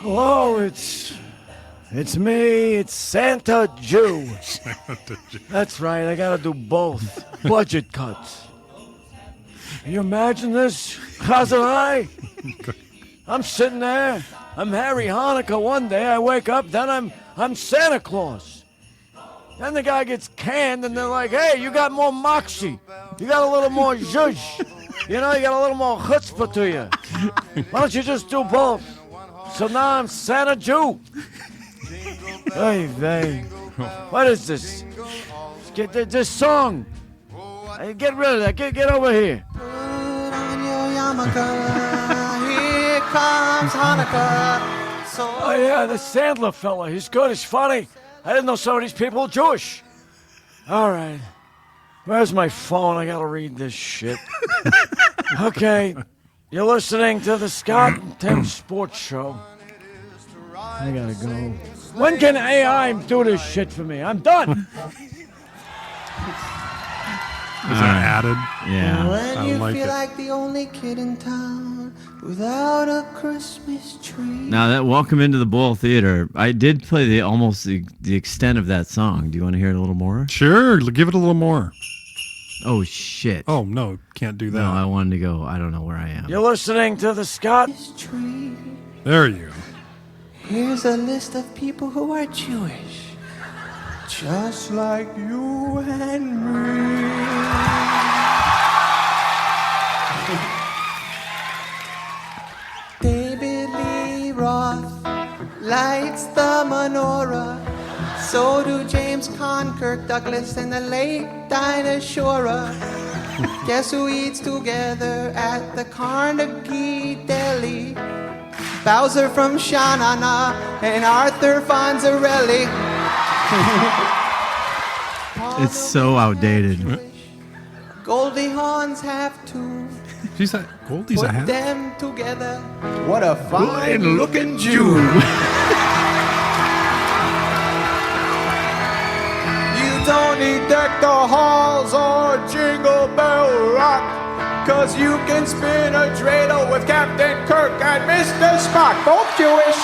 Hello, it's me. It's Santa Jew. That's right. I gotta do both. Budget cuts. Can you imagine this? Chazanai? I'm sitting there. I'm Harry Hanukkah one day. I wake up, then I'm Santa Claus. Then the guy gets canned, and they're like, "Hey, you got more moxie. You got a little more zhuzh. You know, you got a little more chutzpah to you. Why don't you just do both?" So now I'm Santa Jew. Hey, vey. What is this? Get this song. Hey, get rid of that. Get over here. Put on your yarmulke. Here comes Hanukkah. So Oh, yeah, the Sandler fella. He's good. He's funny. I didn't know some of these people were Jewish. All right. Where's my phone? I gotta read this shit. Okay. You're listening to the Scott and Tim Sports Show. I gotta go. When can AI do this shit for me? I'm done. Was that added? Yeah. when I you like feel it. like the only kid in town without a Christmas tree. Now that Welcome into the Boyle Theater, I did play the extent of that song. Do you want to hear it a little more? Sure, give it a little more. Oh shit. Oh, no, can't do that. No, I wanted to go. I don't know where I am. You're listening to the Scott. Tree. There you go. Here's a list of people who are Jewish, just like you and me. David Lee Roth lights the menorah. So do James Conn, Kirk Douglas, and the late Dinah Shore. Guess who eats together at the Carnegie Deli? Bowser from Sha-Na-Na and Arthur Fonzarelli. It's so outdated. Goldie Hawns have to She's that Goldie's a put hat. them together. What a fine-looking Jew. You don't need deck the halls or Jingle Bell Rock, 'cause you can spin a dreidel with Captain Kirk and Mr. Spock, both Jewish.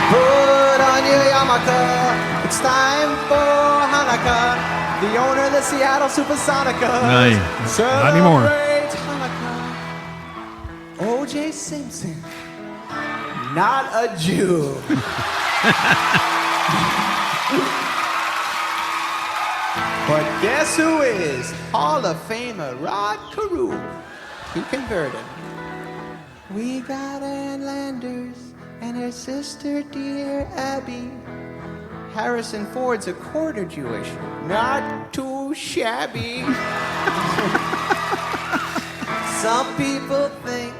Put on your yarmulke. It's time for Hanukkah. The owner of the Seattle Supersonica. Right. Not anymore. Celebrate Hanukkah. O.J. Simpson, not a Jew. But guess who is? Hall of Famer Rod Carew. He converted. We got Ann Landers and her sister, dear Abby. Harrison Ford's a quarter Jewish, not too shabby. Some people think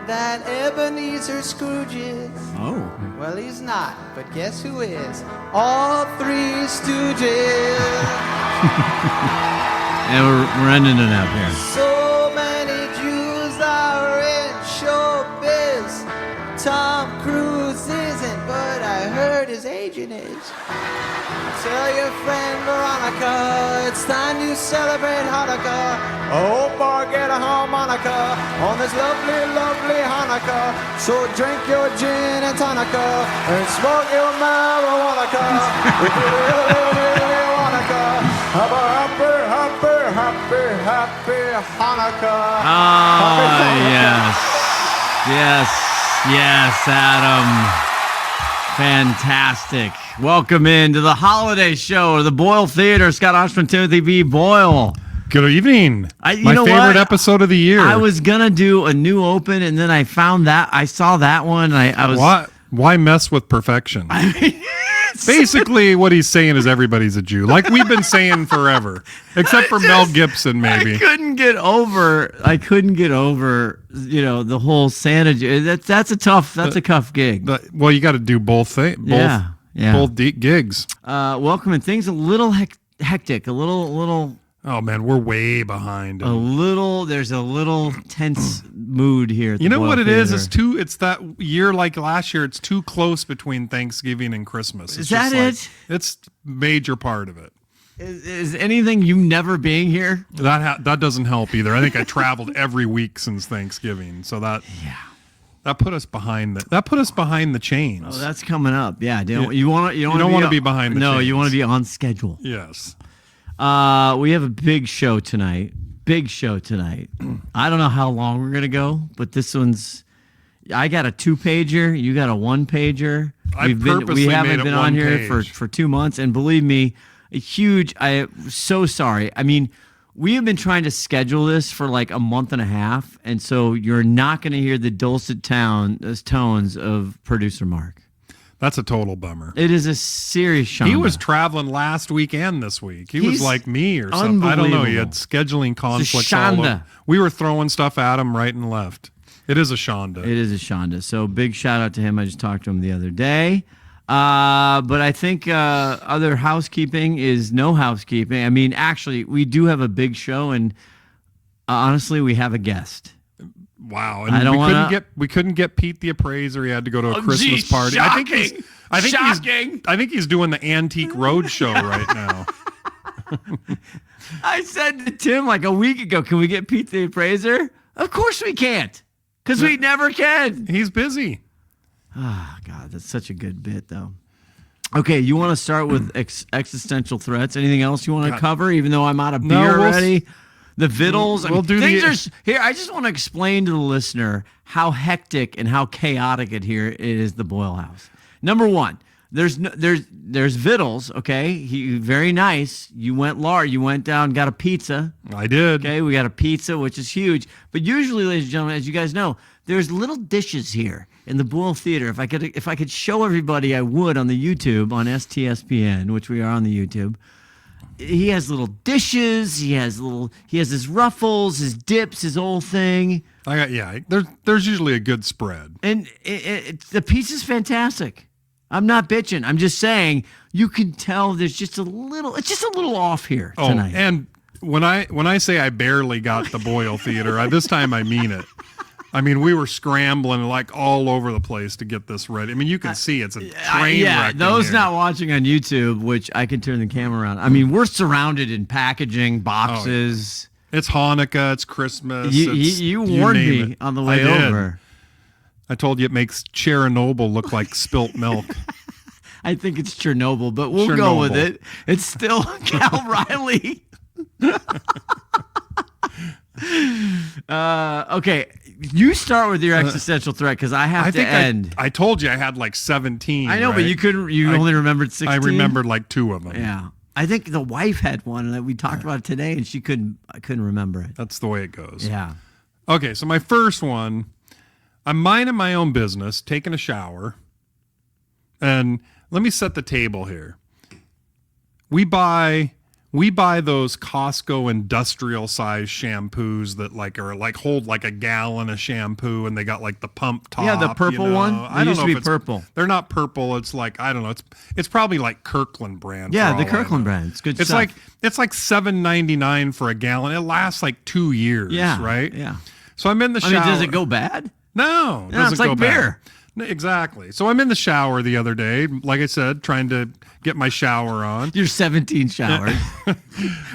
that Ebenezer Scrooge is. Oh. Well, he's not, but guess who is? All three Stooges. And we're ending it up here. So many Jews are in showbiz. Tom Cruise isn't, but I heard his agent is. Tell your friend Veronica, it's time to celebrate Hanukkah. Oh, get a harmonica on this lovely, lovely Hanukkah. So drink your gin and tonica and smoke your marijuana. If you really wanna have a happy Hanukkah. Ah, yes, Adam. Fantastic. Welcome into the holiday show of the Boyle Theater. Scott Oshman, Timothy B. Boyle. Good evening. You My know favorite what? episode of the year. I was gonna do a new open, and then I found that I saw that one. And I was Why mess with perfection? I mean, Basically, what he's saying is everybody's a Jew, like we've been saying forever, except for Mel Gibson, maybe. I couldn't get over, the whole Santa. That's a tough gig. Well, you got to do both things. Yeah. Both gigs. Welcome, and things a little hectic, a little. Oh man, we're way behind. There's a little tense mood here. At You the know Boyle what it Theater. is? It's that year like last year. It's too close between Thanksgiving and Christmas. Is that it? It's major part of it. Is anything you never being here? That doesn't help either. I think I traveled every week since Thanksgiving, so that Yeah. That put us behind the chains. Oh, that's coming up. Yeah. You don't want to be behind the chains. No, you want to be on schedule. Yes. We have a big show tonight. I don't know how long we're gonna go, but this one's. I got a 2-pager. You got a 1-pager. We haven't been on here for 2 months, and believe me, I'm so sorry. I mean, we have been trying to schedule this for like a month and a half, and so you're not going to hear the dulcet tones of producer Mark. That's a total bummer. It is a serious shame. He was traveling last week and this week. He was like me or something. I don't know. He had scheduling conflicts all over. We were throwing stuff at him right and left. It is a shonda. It is a shonda. So big shout out to him. I just talked to him the other day. But I think other housekeeping is no housekeeping. I mean, actually, we do have a big show, and honestly, we have a guest. Wow! And we couldn't get Pete the appraiser. He had to go to a Christmas party. Shocking. I think he's doing the Antique Roadshow right now. I said to Tim like a week ago, "Can we get Pete the appraiser?" Of course we can't, because we never can. He's busy. Oh, God, that's such a good bit, though. Okay, you want to start with existential threats? Anything else you want to cover, even though I'm out of beer already? The vittles? Here, I just want to explain to the listener how hectic and how chaotic it is, the Boyle House. Number one, there's vittles, okay? Very nice. You went down and got a pizza. I did. Okay, we got a pizza, which is huge. But usually, ladies and gentlemen, as you guys know, there's little dishes here in the Boyle Theater. If I could show everybody, I would on the YouTube, on STSPN, which we are on the YouTube. He has little dishes. He has his ruffles, his dips, his whole thing. There's usually a good spread, and the pizza's fantastic. I'm not bitching. I'm just saying you can tell there's just a little. It's just a little off here tonight. And when I say I barely got the Boyle Theater, this time I mean it. I mean, we were scrambling like all over the place to get this ready. I mean, you can see it's a train wreck. Those not watching on YouTube, which I can turn the camera around. I mean, we're surrounded in packaging, boxes. It's Hanukkah. It's Christmas. You warned me on the way over. I told you it makes Chernobyl look like spilt milk. I think it's Chernobyl, but we'll go with it. It's still Cal Riley. Okay, you start with your existential threat because I have to end. I told you I had like 17. I know, right? But you couldn't. You only remembered 16. I remembered like 2 of them. Yeah, I think the wife had one that we talked about today, and I couldn't remember it. That's the way it goes. Yeah. Okay, so my first one, I'm minding my own business, taking a shower, and let me set the table here. We buy those Costco industrial size shampoos that hold like a gallon of shampoo, and they got like the pump top. Yeah, the purple one. I don't know if it's purple. They're not purple. It's like, I don't know. It's probably like Kirkland brand. Yeah, the Kirkland brand. It's good stuff. It's like $7.99 for a gallon. It lasts like 2 years. Yeah, right. Yeah. So I'm in the shower. I mean, does it go bad? No, it doesn't it's like go beer. Bad. Exactly. So I'm in the shower the other day, like I said, trying to get my shower on. You're 17 showered.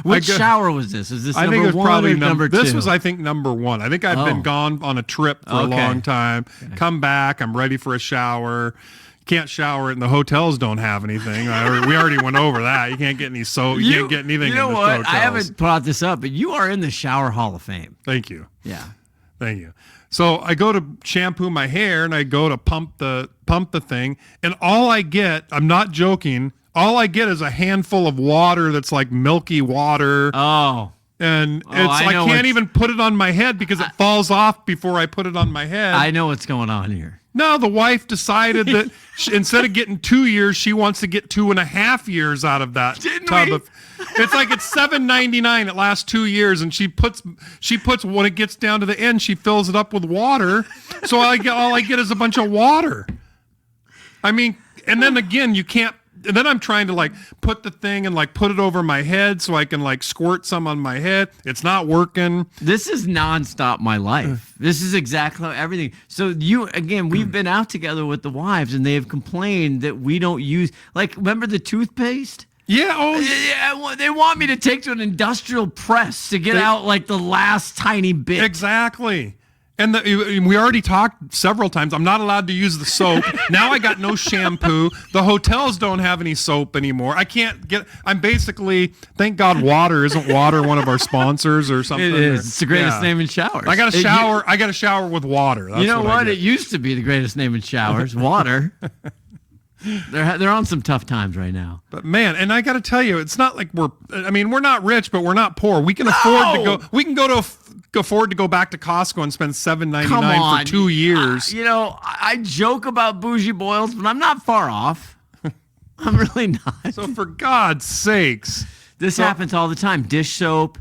Which shower was this? Is this I number think it was one probably or number 2? This was, I think, number 1. I think I've been gone on a trip for a long time. Okay. Come back, I'm ready for a shower. Can't shower it, and the hotels don't have anything. We already went over that. You can't get any soap. You can't get anything. You know in the what? hotels. I haven't brought this up, but you are in the Shower Hall of Fame. Thank you. Yeah. Thank you. So I go to shampoo my hair, and I go to pump the thing, and all I get, I'm not joking, all I get is a handful of water that's like milky water. Oh. And I can't even put it on my head because it falls off before I put it on my head. I know what's going on here. No, the wife decided that instead of getting 2 years, she wants to get 2.5 years out of that tub of. It's like it's $7.99. It lasts 2 years, and she puts when it gets down to the end, she fills it up with water. So all I get is a bunch of water. I mean, and then again, you can't. And then I'm trying to like put the thing and like put it over my head so I can like squirt some on my head. It's not working. This is nonstop my life. This is exactly everything. So we've been out together with the wives, and they have complained that we don't use, like, remember the toothpaste? Yeah. Oh, yeah. They want me to take to an industrial press to get out like the last tiny bit. Exactly. And we already talked several times. I'm not allowed to use the soap. Now I got no shampoo. The hotels don't have any soap anymore. I can't get. I'm basically. Thank God, water isn't water one of our sponsors or something. It is. It's the greatest name in showers. I got a shower. I got a shower with water. That's you know what? I It used to be the greatest name in showers. Water. They're on some tough times right now. But man, and I got to tell you, it's not like we're not rich, but we're not poor. We can afford to go. We can afford to go back to Costco and spend $7.99 for 2 years. I joke about bougie boils, but I'm not far off. I'm really not. So for God's sakes, this happens all the time. Dish soap,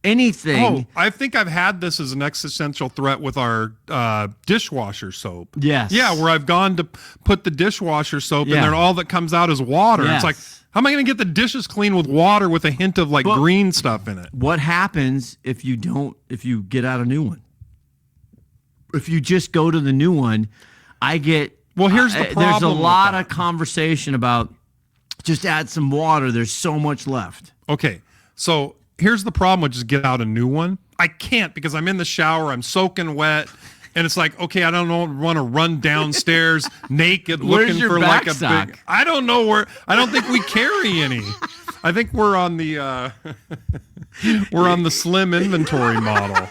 anything. Oh, I think I've had this as an existential threat with our dishwasher soap. Yes. Yeah, where I've gone to put the dishwasher soap and then all that comes out is water. Yes. It's like, how am I going to get the dishes clean with water with a hint of green stuff in it? What happens if you get out a new one? If you just go to the new one, Well, here's the problem. There's a lot of conversation about just add some water. There's so much left. Okay, so here's the problem with just get out a new one. I can't because I'm in the shower. I'm soaking wet. And it's like, okay, I don't want to run downstairs naked looking for like a big. I don't know where. I don't think we carry any. I think we're on the slim inventory model.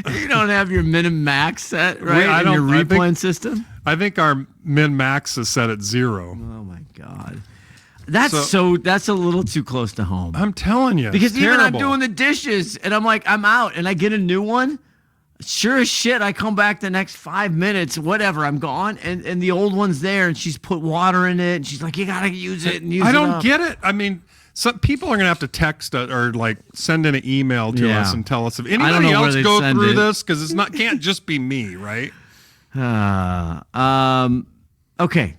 You don't have your min and max set right in your replay system. I think our min max is set at 0. Oh my God, that's a little too close to home. I'm telling you, because even terrible. I'm doing the dishes and I'm like, I'm out and I get a new one. Sure as shit, I come back the next 5 minutes, whatever, I'm gone, and the old one's there, and she's put water in it, and she's like, you gotta use it and use it. I don't get it. I mean, some people are gonna have to text or send in an email to us and tell us if anybody else go through this, because can't just be me, right? Okay.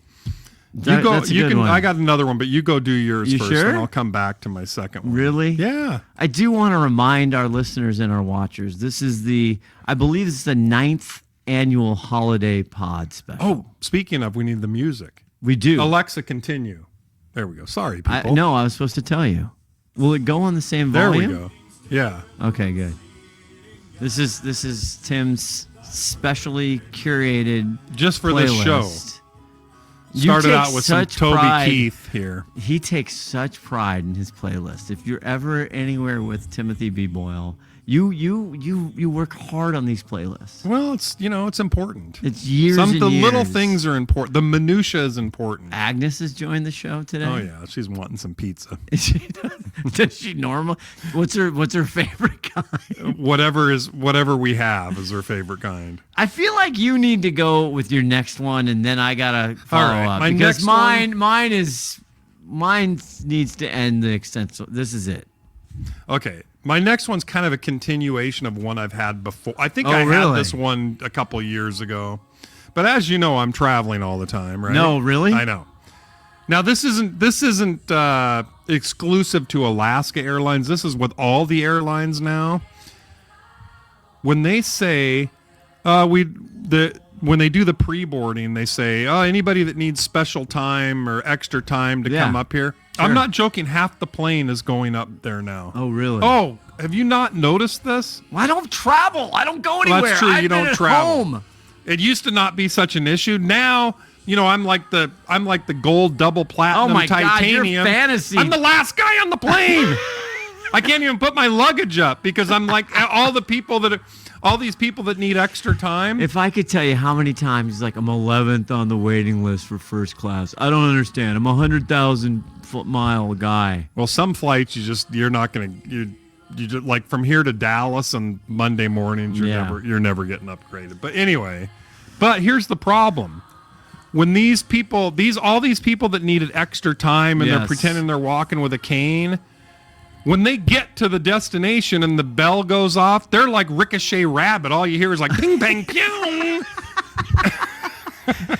You go. That's a good one. I got another one, but you go do yours first, sure? and I'll come back to my second one. Really? Yeah. I do want to remind our listeners and our watchers. I believe this is the 9th annual holiday pod special. Oh, speaking of, we need the music. We do. Alexa, continue. There we go. Sorry, people. No, I was supposed to tell you. Will it go on the same volume? There we go. Yeah. Okay, good. This is Tim's specially curated just for playlist. this show. Started out with some Toby Keith here. He takes such pride in his playlist. If you're ever anywhere with Timothy B. Boyle, you work hard on these playlists. Well, it's important. It's years and the years. little things are important. The minutia is important. Agnes has joined the show today. Oh yeah, she's wanting some pizza. Does she normal? What's her favorite kind? Whatever we have is her favorite kind. I feel like you need to go with your next one, and then I gotta follow up because mine needs to end the extent. So this is it. Okay. My next one's kind of a continuation of one I've had before. I think I had this one a couple years ago. But as you know, I'm traveling all the time, right? No, really? I know. Now, this isn't exclusive to Alaska Airlines. This is with all the airlines now. When they say when they do the pre-boarding, they say, anybody that needs special time or extra time to come up here. Sure. I'm not joking. Half the plane is going up there now. Oh, really? Oh, have you not noticed this? Well, I don't travel. I don't go anywhere. Well, that's true. You don't travel. Home. It used to not be such an issue. Now, I'm like the gold double platinum titanium. God, you're fantasy. I'm the last guy on the plane. I can't even put my luggage up because I'm like all these people that need extra time. If I could tell you how many times he's like, I'm 11th on the waiting list for first class. I don't understand. I'm a 100,000-mile guy. Well, some flights you're not going to you just, like from here to Dallas on Monday mornings you're never getting upgraded. But anyway, here's the problem. When all these people that needed extra time and they're pretending they're walking with a cane, when they get to the destination and the bell goes off, they're like Ricochet Rabbit. All you hear is like ping, bang, pew.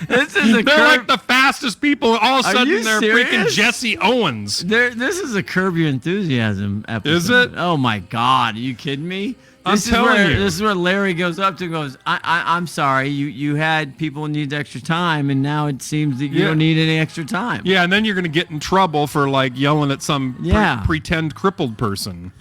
They're like the fastest people. All of a sudden, they're freaking Jesse Owens. This is a Curb Your Enthusiasm episode. Is it? Oh my God! Are you kidding me? This is where Larry goes up to and goes, I'm sorry, you had people who need extra time, and now it seems that you don't need any extra time. Yeah, and then you're going to get in trouble for like yelling at some pretend crippled person.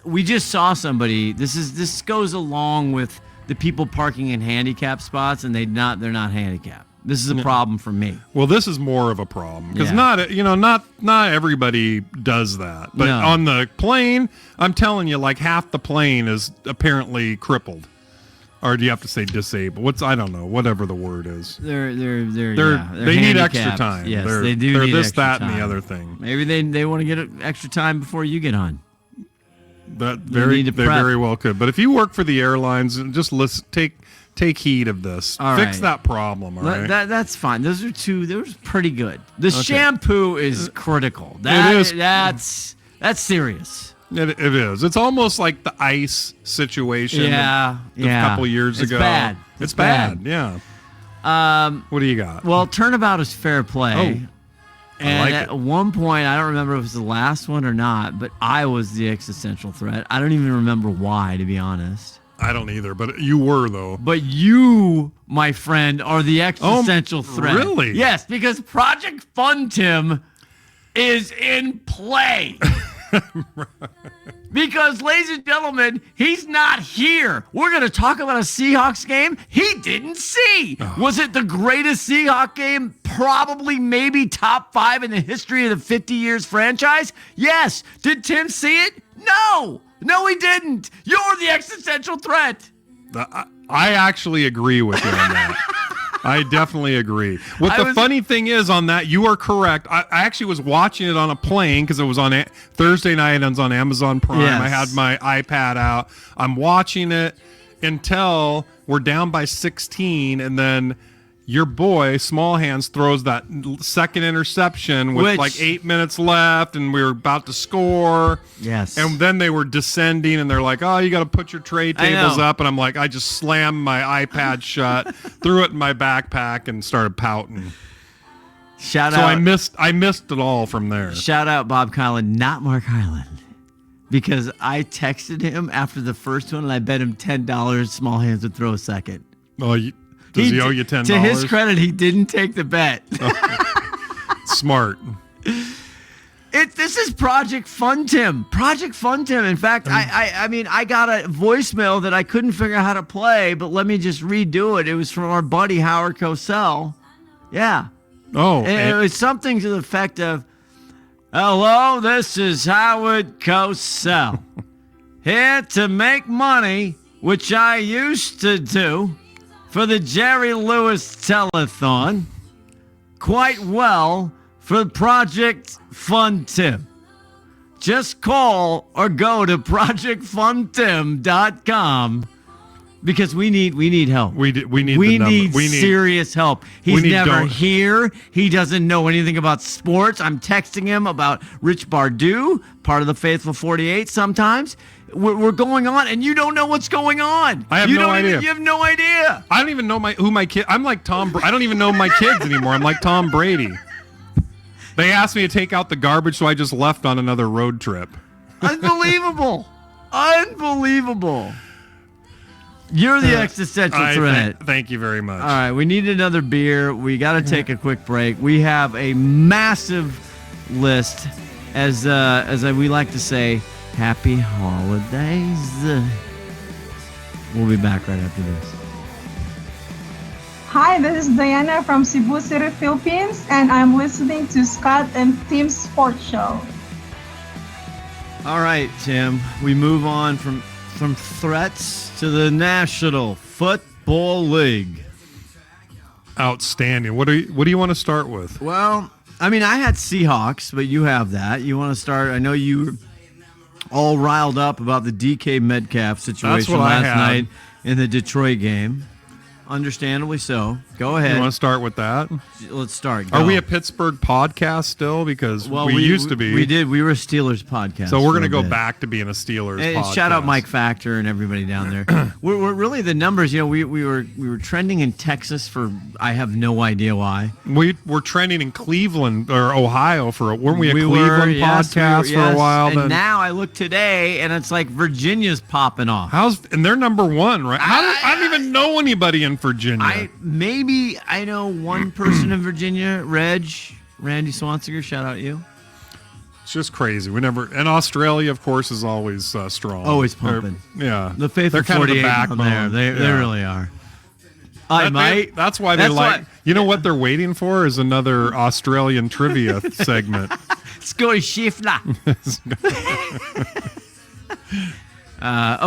We just saw somebody. This goes along with the people parking in handicap spots, and they're not handicapped. This is a problem for me. Well, this is more of a problem because Yeah. not everybody does that. But No. on the plane, I'm telling you, like half the plane is apparently crippled, or do you have to say disabled? I don't know, whatever the word is. They're They need extra handicapped. time. Yes, they're, they do They're need this, extra that, time. and the other thing. Maybe they want to get extra time before you get on. That need to they prep. very well could. But if you work for the airlines, just take heed of this. All Fix right. that problem. All right. That's fine. Those pretty good. The shampoo is critical. That is. That's serious. It is. It's almost like the ice situation. A couple years It's ago. bad. It's bad. Yeah. What do you got? Well, turnabout is fair play. Oh, And like at it. one point, I don't remember if it was the last one or not, but I was the existential threat. I don't even remember why, to be honest. I don't either, but you were though. But you, my friend, are the existential threat. really? Yes, because Project Fun Tim is in play. Because, ladies and gentlemen, he's not here. We're going to talk about a Seahawks game he didn't see. Was it the greatest Seahawks game? Probably, maybe top 5 in the history of the 50 years franchise? Yes. Did Tim see it? No. No, he didn't. You're the existential threat. I actually agree with you on that. I definitely agree. Funny thing is on that, you are correct. I actually was watching it on a plane because it was on Thursday night and it was on Amazon Prime. Yes. I had my iPad out. I'm watching it until we're down by 16, and then your boy, Small Hands, throws that second interception with like 8 minutes left, and we were about to score. Yes. And then they were descending, and they're like, oh, you got to put your tray tables know. up. And I'm like, I just slammed my iPad shut, threw it in my backpack, and started pouting. Shout So out. I missed it all from there. Shout out Bob Kylan, not Mark Hyland. Because I texted him after the first one, and I bet him $10 Small Hands would throw a second. Oh, does he owe you $10? To his credit, he didn't take the bet. Smart. This is Project Fun Tim. Project Fun Tim. In fact, I mean, I got a voicemail that I couldn't figure out how to play, but let me just redo it. It was from our buddy Howard Cosell. Yeah. Oh, And it was something to the effect of, hello, this is Howard Cosell. Here to make money, which I used to do for the Jerry Lewis Telethon, quite well for Project Fun Tim. Just call or go to projectfuntim.com because we need help. we need the number. need serious help. He's never don't- here. He doesn't know anything about sports. I'm texting him about Rich Bardu, part of the Faithful 48 sometimes. We're going on, and you don't know what's going on. I have You no don't idea. You have no idea. I don't even know who my kid. I'm like Tom. I don't even know my kids anymore. I'm like Tom Brady. They asked me to take out the garbage, so I just left on another road trip. Unbelievable. Unbelievable. You're the existential threat. Thank you very much. All right, we need another beer. We got to take a quick break. We have a massive list, as we like to say, happy holidays. We'll be back right after this. Hi, this is Diana from Cebu City, Philippines, and I'm listening to Scott and Tim's Sports Show. All right, Tim, we move on from threats to the National Football League. Outstanding. What do you want to start with? Well, I mean, I had Seahawks, but you have that. You want to start? I know you were all riled up about the DK Metcalf situation what I last had. night in the Detroit game. Understandably so. Go ahead. You want to start with that? Let's start. Are Go. we a Pittsburgh podcast still? Because we used to be. We did. We were a Steelers podcast. So we're going to for a go bit. back to being a Steelers And podcast. shout out Mike Factor and everybody down there. we're really the numbers. You know, we were trending in Texas for I have no idea why. We were trending in Cleveland or Ohio weren't we a Cleveland yes, podcast we were, for a while? And then? now I look today and it's like Virginia's popping off. And they're number one, right? I don't even know anybody in Virginia. I know one person in Virginia, Randy Swansiger. Shout out you. It's just crazy. And Australia, of course, is always strong. Always pumping. Yeah. The faithful They're kind 48 of the down backbone. there. They really are. That's why they like. You know what they're waiting for is another Australian trivia segment. Scotty Schiffler.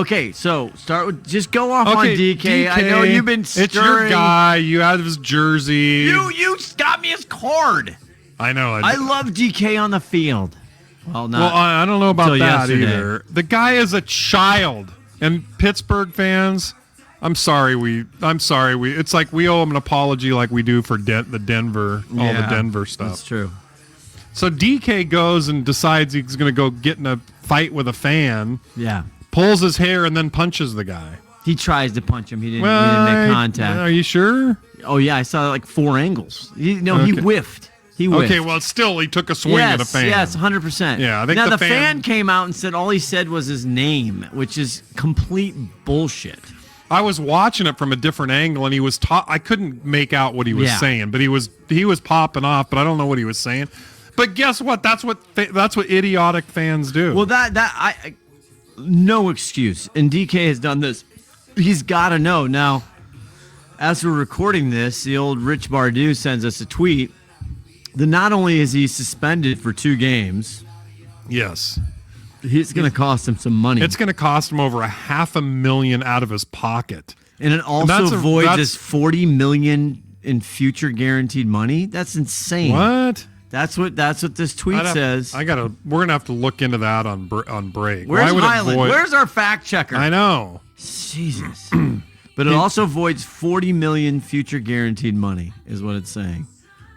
Okay, so start with just go off on DK. I know you've been stirring. It's your guy. You have his jersey. You got me his card. I know. I love DK on the field. Well, I don't know about that yesterday. either. The guy is a child, and Pittsburgh fans. I'm sorry. It's like we owe him an apology, like we do for the Denver stuff. That's true. So DK goes and decides he's going to go get in a fight with a fan. Yeah. Pulls his hair and then punches the guy. He tries to punch him. He didn't make contact. Are you sure? Oh yeah, I saw like 4 angles. He whiffed. He whiffed. Okay, well, still he took a swing at a fan. Yes, 100%. Yeah, I think now the the fan came out and said all he said was his name, which is complete bullshit. I was watching it from a different angle, and he was I couldn't make out what he was saying, but he was popping off, but I don't know what he was saying. But guess what? That's what idiotic fans do. Well, I no excuse. And DK has done this. He's got to know. Now, as we're recording this, the old Rich Bardu sends us a tweet that not only is he suspended for 2 games, yes, it's going to cost him some money. It's going to cost him over $500,000 out of his pocket, and it also voids his $40 million in future guaranteed money. That's insane. What? That's what this tweet says. We're gonna have to look into that on break. Where's Highland? Where's our fact checker? I know. Jesus. But it also voids $40 million future guaranteed money, is what it's saying.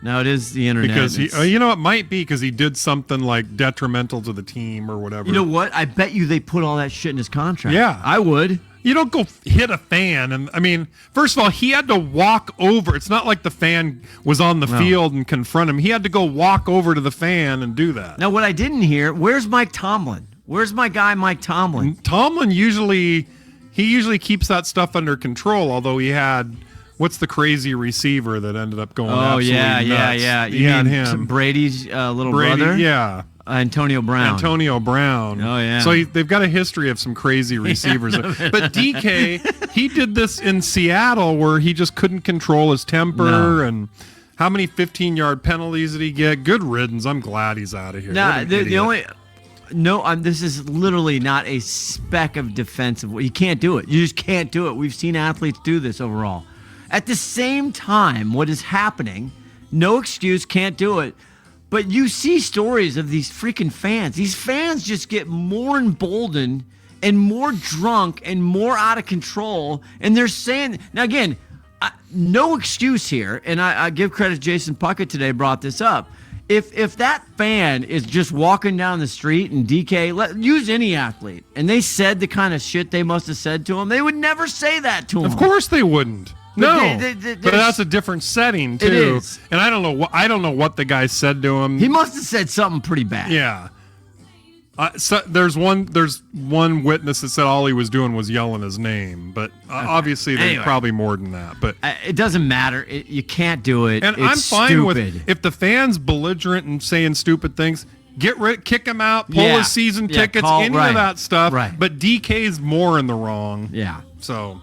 Now it is the internet. Because it might be because he did something like detrimental to the team or whatever. You know what? I bet you they put all that shit in his contract. Yeah, I would. You don't go hit a fan. And I mean, first of all, he had to walk over. It's not like the fan was on the field and confront him. He had to go walk over to the fan and do that. Now, what I didn't hear, where's Mike Tomlin? Where's my guy, Mike Tomlin? Tomlin usually keeps that stuff under control, although he had, what's the crazy receiver that ended up going absolutely nuts? Yeah. You mean him. Brady's little brother? Yeah. Antonio Brown. Oh, yeah. So they've got a history of some crazy receivers. But DK, he did this in Seattle where he just couldn't control his temper. And how many 15-yard penalties did he get? Good riddance. I'm glad he's out of here. This is literally not a speck of defensive. You can't do it. You just can't do it. We've seen athletes do this overall. At the same time, what is happening, no excuse, can't do it. But you see stories of these freaking fans. These fans just get more emboldened and more drunk and more out of control. And they're saying, now again, no excuse here. And I give credit to Jason Puckett today brought this up. If that fan is just walking down the street and DK, use any athlete, and they said the kind of shit they must have said to him, they would never say that to him. Of course they wouldn't. No, but that's a different setting too. It is. And I don't know what the guy said to him. He must have said something pretty bad. Yeah. So there's one witness that said all he was doing was yelling his name, but obviously there's probably more than that. But it doesn't matter. You can't do it. And I'm fine with if the fan's belligerent and saying stupid things. Kick him out, pull his season tickets, any of that stuff. Right. But DK's more in the wrong. Yeah. So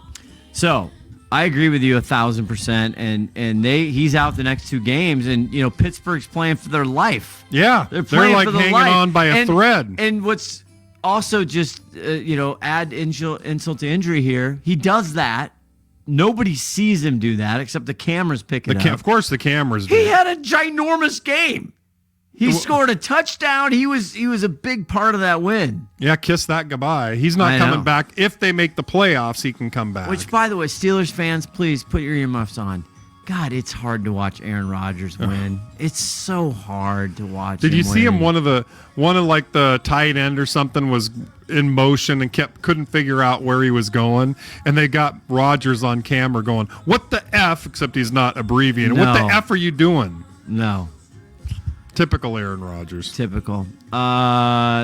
I agree with you 1,000%, and he's out the next 2 games, and Pittsburgh's playing for their life. Yeah, they're playing like for their hanging life. on by a thread. And what's also just add insult to injury here, he does that. Nobody sees him do that except the cameras picking up. Of course, the cameras do. He had a ginormous game. He scored a touchdown. He was a big part of that win. Yeah, kiss that goodbye. He's not coming back. If they make the playoffs, he can come back. Which, by the way, Steelers fans, please put your earmuffs on. God, it's hard to watch Aaron Rodgers win. It's so hard to watch. Did you see him? One of like the tight end or something was in motion and couldn't figure out where he was going, and they got Rodgers on camera going, "What the f?" Except he's not abbreviating. No. What the f are you doing? No. Typical Aaron Rodgers. Typical.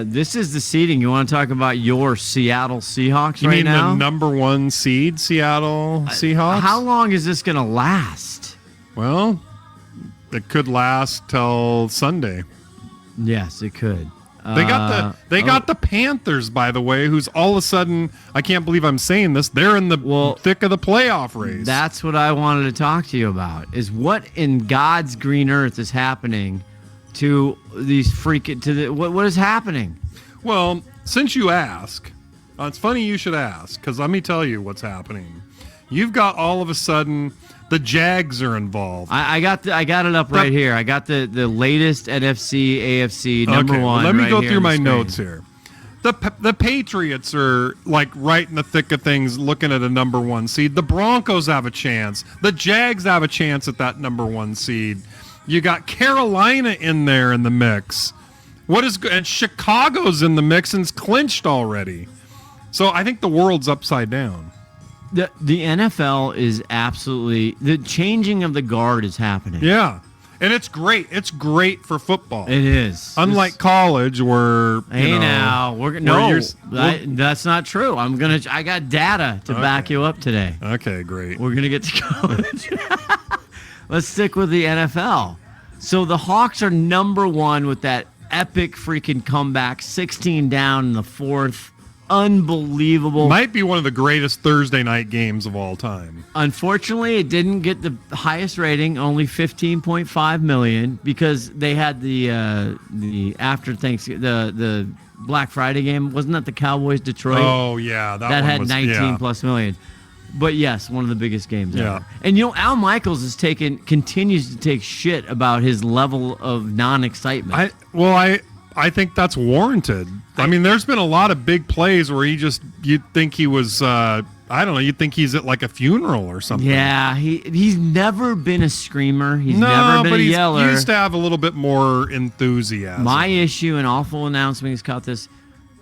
This is the seeding. You want to talk about your Seattle Seahawks you right mean now? The number 1 seed Seattle Seahawks? How long is this going to last? Well, it could last till Sunday. Yes, it could. They got the Panthers, by the way, who's all of a sudden, I can't believe I'm saying this, they're in the thick of the playoff race. That's what I wanted to talk to you about, is what in God's green earth is happening to these what is happening? Well, since you ask, it's funny you should ask, because let me tell you what's happening. You've got all of a sudden the Jags are involved. I got it up right here. I got the latest NFC, AFC number one. Let me right go here through on the my screen. notes here. The Patriots are like right in the thick of things, looking at a number one seed. The Broncos have a chance. The Jags have a chance at that number one seed. You got Carolina in there in the mix. And Chicago's in the mix and's clinched already. So I think the world's upside down. The NFL is absolutely, the changing of the guard is happening. Yeah. And it's great. It's great for football. It is. Unlike college where that's not true. I got data to back you up today. Okay, great. We're gonna get to college. Let's stick with the NFL. So the Hawks are number one with that epic freaking comeback, 16 down in the fourth. Unbelievable. Might be one of the greatest Thursday night games of all time. Unfortunately, it didn't get the highest rating, only 15.5 million, because they had the after Thanksgiving, the Black Friday game. Wasn't that the Cowboys Detroit? Oh yeah, that had 19 plus million. But yes, one of the biggest games ever. And Al Michaels continues to take shit about his level of non-excitement. I think that's warranted. I mean, there's been a lot of big plays where you'd think he was, you'd think he's at like a funeral or something. Yeah, he's never been a screamer. He's never been a yeller. He used to have a little bit more enthusiasm. My issue, and awful announcement, he's caught this,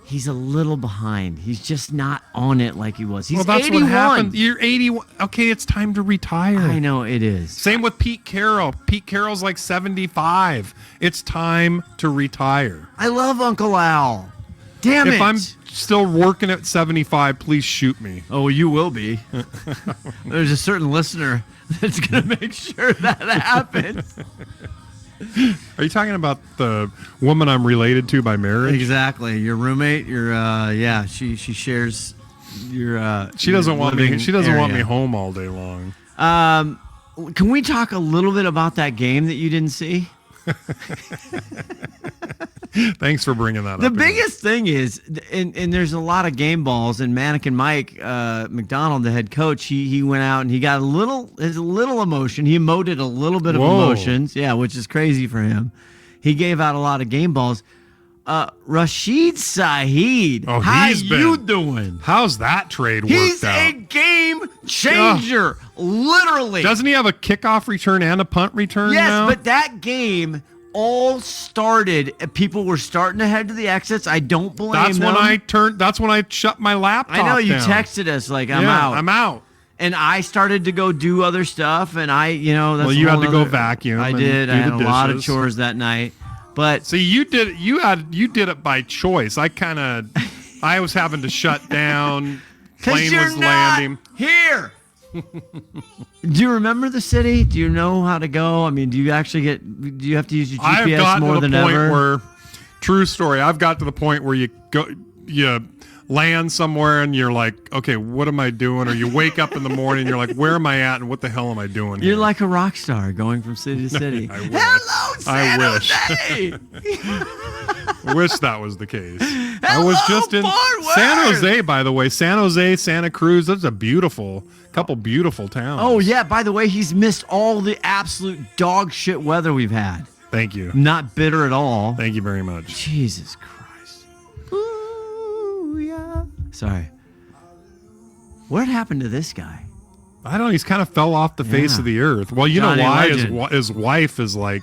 he's a little behind. He's just not on it like he was. He's 81. What happened. You're 81. Okay, it's time to retire. I know, it is. Same with Pete Carroll. Pete Carroll's like 75. It's time to retire. I love Uncle Al. Damn it. If I'm still working at 75, please shoot me. Oh, you will be. There's a certain listener that's going to make sure that happens. Are you talking about the woman I'm related to by marriage? Exactly. Your roommate, she shares your She doesn't want me. She doesn't want me area. home all day long. Can we talk a little bit about that game that you didn't see? Thanks for bringing that up. The biggest thing is, and there's a lot of game balls, and Mannequin Mike McDonald, the head coach, he went out and he got a little emotion. He emoted a little bit of emotions, which is crazy for him. He gave out a lot of game balls. Rashid Shaheed, how you doing? How's that trade worked out? He's a game changer, literally. Doesn't he have a kickoff return and a punt return now? Yes, but that game all started. People were starting to head to the exits. I don't blame them. That's when I shut my laptop I know you down. texted us like I'm out. I'm out. And I started to go do other stuff, and that's you had to go vacuum. I did. I had a lot of chores that night. But see, you did it by choice. I was having to shut down. Plane was landing here. Do you remember the city? Do you know how to go? I mean, do you have to use your GPS more than ever? True story. I've got to the point where you land somewhere and you're like, okay, what am I doing? Or you wake up in the morning and you're like, where am I at and what the hell am I doing here? You're like a rock star going from city to city. Hello, San Jose! I wish that was the case. I was just in San Jose, by the way. San Jose, Santa Cruz. That's a couple beautiful towns. Oh, yeah. By the way, he's missed all the absolute dog shit weather we've had. Thank you. Not bitter at all. Thank you very much. Jesus Christ. Ooh, yeah. Sorry. What happened to this guy? I don't know. He's kind of fell off the face of the earth. Well, you Johnny know why? His wife is like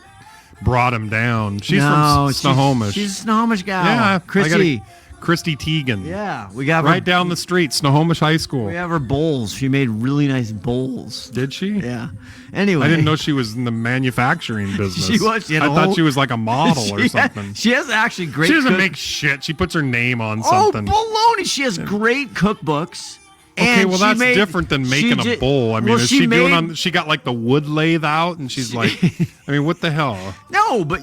brought him down. She's from Snohomish. She's a Snohomish gal. Yeah. Christy Teagan. Yeah. We got right down the street, Snohomish High School. We have her bowls. She made really nice bowls. Did she? Yeah. Anyway. I didn't know she was in the manufacturing business. She was. I thought she was like a model or something. She has actually great. She doesn't make shit. She puts her name on something. Oh, baloney. She has great cookbooks. Okay, well that's different than making a bowl. I mean, she got like the wood lathe out and she's like, I mean, what the hell? No, but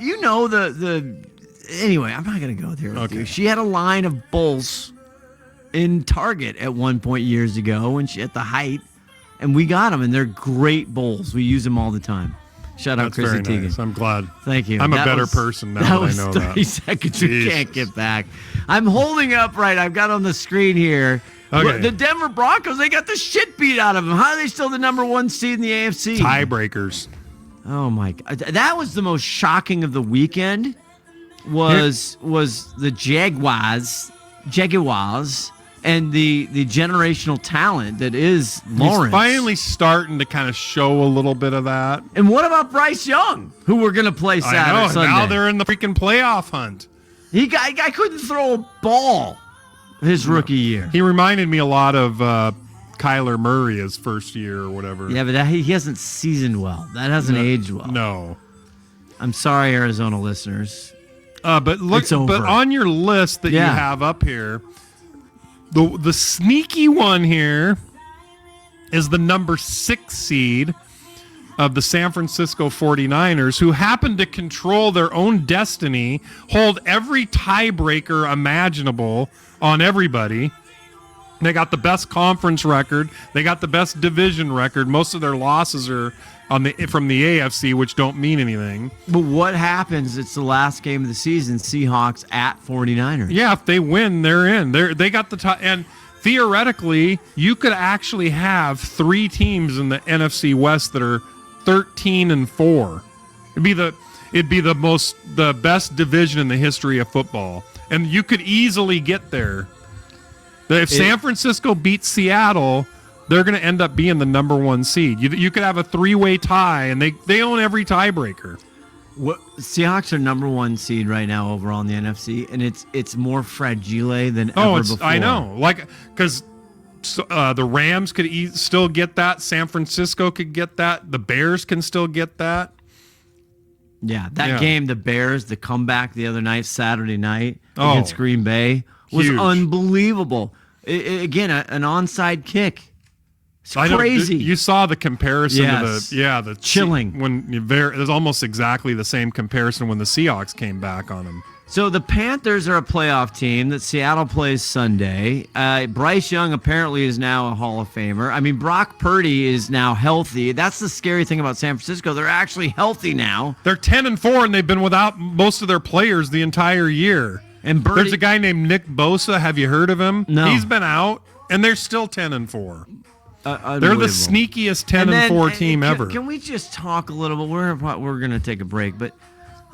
anyway, I'm not going to go there with Okay. you. She had a line of bulls in Target at one point years ago when she at the height, and we got them, and they're great bulls. We use them all the time. Shout out That's Chrissy very Teigen. nice. I'm glad. Thank you. I'm a That better was- person now that I was know 30 that. seconds you Jesus. can't get back. I'm holding up right. I've got on the screen here. Okay. The Denver Broncos, they got the shit beat out of them. How are they still the number 1 seed in the AFC? Tiebreakers. Oh my God. That was the most shocking of the weekend was the Jaguars and the generational talent that is Lawrence. He's finally starting to kind of show a little bit of that. And what about Bryce Young, who we're going to play I know. Sunday? Now they're in the freaking playoff hunt. I couldn't throw a ball his rookie year. He reminded me a lot of Kyler Murray his first year or whatever. Yeah, but he hasn't seasoned well. That hasn't aged well. No. I'm sorry, Arizona listeners. But look, It's over. but on your list that you Yeah. have up here, the sneaky one here is the number 6 seed of the San Francisco 49ers, who happen to control their own destiny, hold every tiebreaker imaginable on everybody. They got the best conference record. They got the best division record. Most of their losses are from the AFC, which don't mean anything. But what happens? It's the last game of the season. Seahawks at 49ers. Yeah, if they win, they're in. They got the top, and theoretically, you could actually have 3 teams in the NFC West that are 13-4. It'd be the best division in the history of football, and you could easily get there. If San Francisco beats Seattle, they're going to end up being the number 1 seed. You could have a 3-way tie, and they own every tiebreaker. Seahawks are number 1 seed right now overall in the NFC, and it's more fragile than ever before. I know, because the Rams could still get that. San Francisco could get that. The Bears can still get that. Yeah, that game, the Bears, the comeback the other night, Saturday night Oh, against Green Bay was huge. unbelievable. Again, an onside kick. It's crazy. You saw the comparison Yes. to the Chilling. it was almost exactly the same comparison when the Seahawks came back on them. So the Panthers are a playoff team that Seattle plays Sunday. Bryce Young apparently is now a Hall of Famer. I mean, Brock Purdy is now healthy. That's the scary thing about San Francisco. They're actually healthy now. They're 10-4, and they've been without most of their players the entire year. And There's a guy named Nick Bosa. Have you heard of him? No. He's been out, and they're still 10-4. They're the Unbelievable. sneakiest 10-4 team ever. Can we just talk a little bit? We're going to take a break, but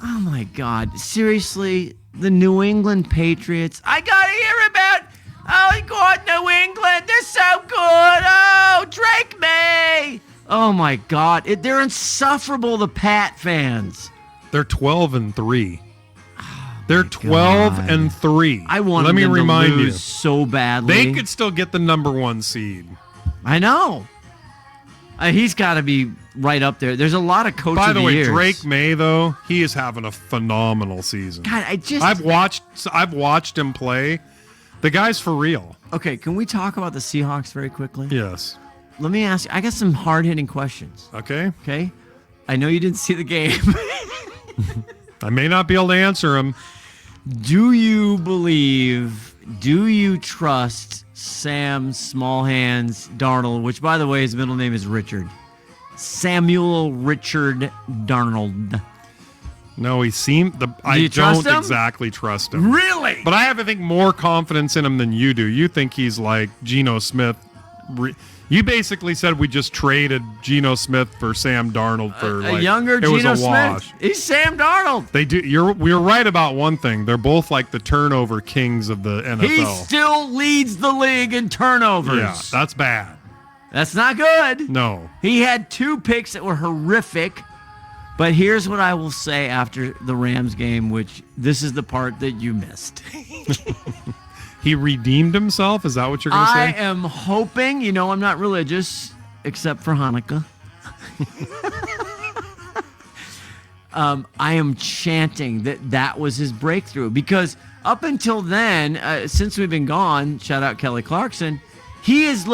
oh my God, seriously, the New England Patriots. I got to hear about. Oh God, New England, they're so good. Oh, Drake May. Oh my God, they're insufferable. The Pat fans. They're 12-3. They're 12-3. I want Let me them remind to lose you, so badly. they could still get the number 1 seed. I know. He's got to be right up there. There's a lot of coach By of the the way, years. Drake May though, he is having a phenomenal season. God, I've watched him play. The guy's for real. Okay, can we talk about the Seahawks very quickly? Yes. Let me ask you, I got some hard-hitting questions, Okay. okay? I know you didn't see the game. I may not be able to answer him. Do you trust Sam Smallhands Darnold, which, by the way, his middle name is Richard? Samuel Richard Darnold. No, he seemed. I you trust don't him? exactly trust him. Really? But I have, I think, more confidence in him than you do. You think he's like Geno Smith. You basically said we just traded Geno Smith for Sam Darnold for a younger it was Geno a wash. Smith. He's Sam Darnold. They do. We're right about one thing. They're both like the turnover kings of the NFL. He still leads the league in turnovers. Yeah, that's bad. That's not good. No. He had 2 picks that were horrific. But here's what I will say after the Rams game, which this is the part that you missed. He redeemed himself? Is that what you're going to I say? am hoping, I'm not religious, except for Hanukkah. I am chanting that was his breakthrough, because up until then, since we've been gone, shout out Kelly Clarkson, He has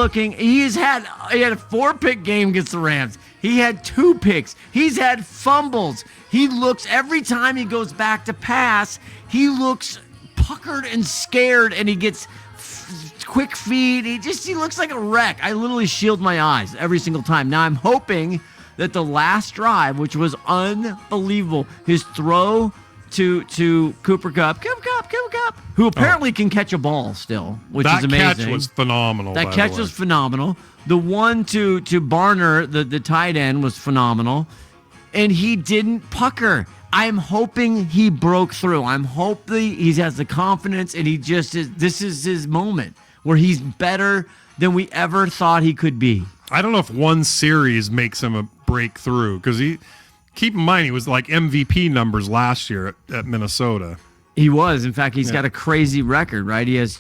had a 4-pick game against the Rams. He had 2 picks. He's had fumbles. He looks, every time he goes back to pass, he looks puckered and scared, and he gets quick feet. He looks like a wreck. I literally shield my eyes every single time. Now I'm hoping that the last drive, which was unbelievable, his throw to Cooper Kupp, who apparently can catch a ball still, which is amazing. That catch was phenomenal. That catch was phenomenal. The one to Barner, the tight end, was phenomenal. And he didn't pucker. I'm hoping he broke through. I'm hoping he has the confidence, and he just is. This is his moment where he's better than we ever thought he could be. I don't know if one series makes him a breakthrough, because keep in mind, he was like MVP numbers last year at Minnesota. He was. In fact, he's got a crazy record, right? He's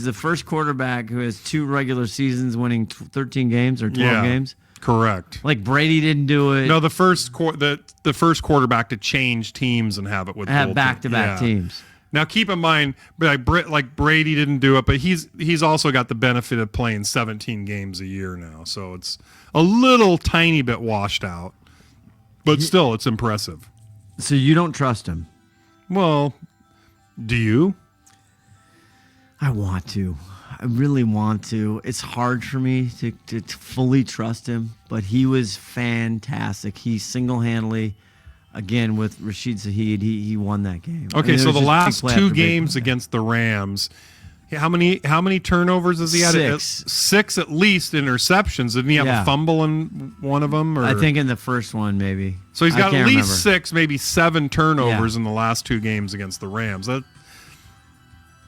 the first quarterback who has 2 regular seasons winning 13 games or 12 games. Correct. Like Brady didn't do it. No, the first quarterback to change teams and have it with have back-to-back teams. Now, keep in mind, like Brady didn't do it, but he's also got the benefit of playing 17 games a year now, so it's a little tiny bit washed out, but still, it's impressive. So you don't trust him? Well, do you? I want to. I really want to. It's hard for me to fully trust him, but he was fantastic. He single-handedly, again, with Rashid Shaheed, he won that game. Okay, so the last 2 games against the Rams, how many turnovers has he had? 6. 6 at least interceptions. Didn't he have a fumble in one of them? Or? I think in the first one, maybe. So he's got at least 6, maybe 7 turnovers in the last 2 games against the Rams.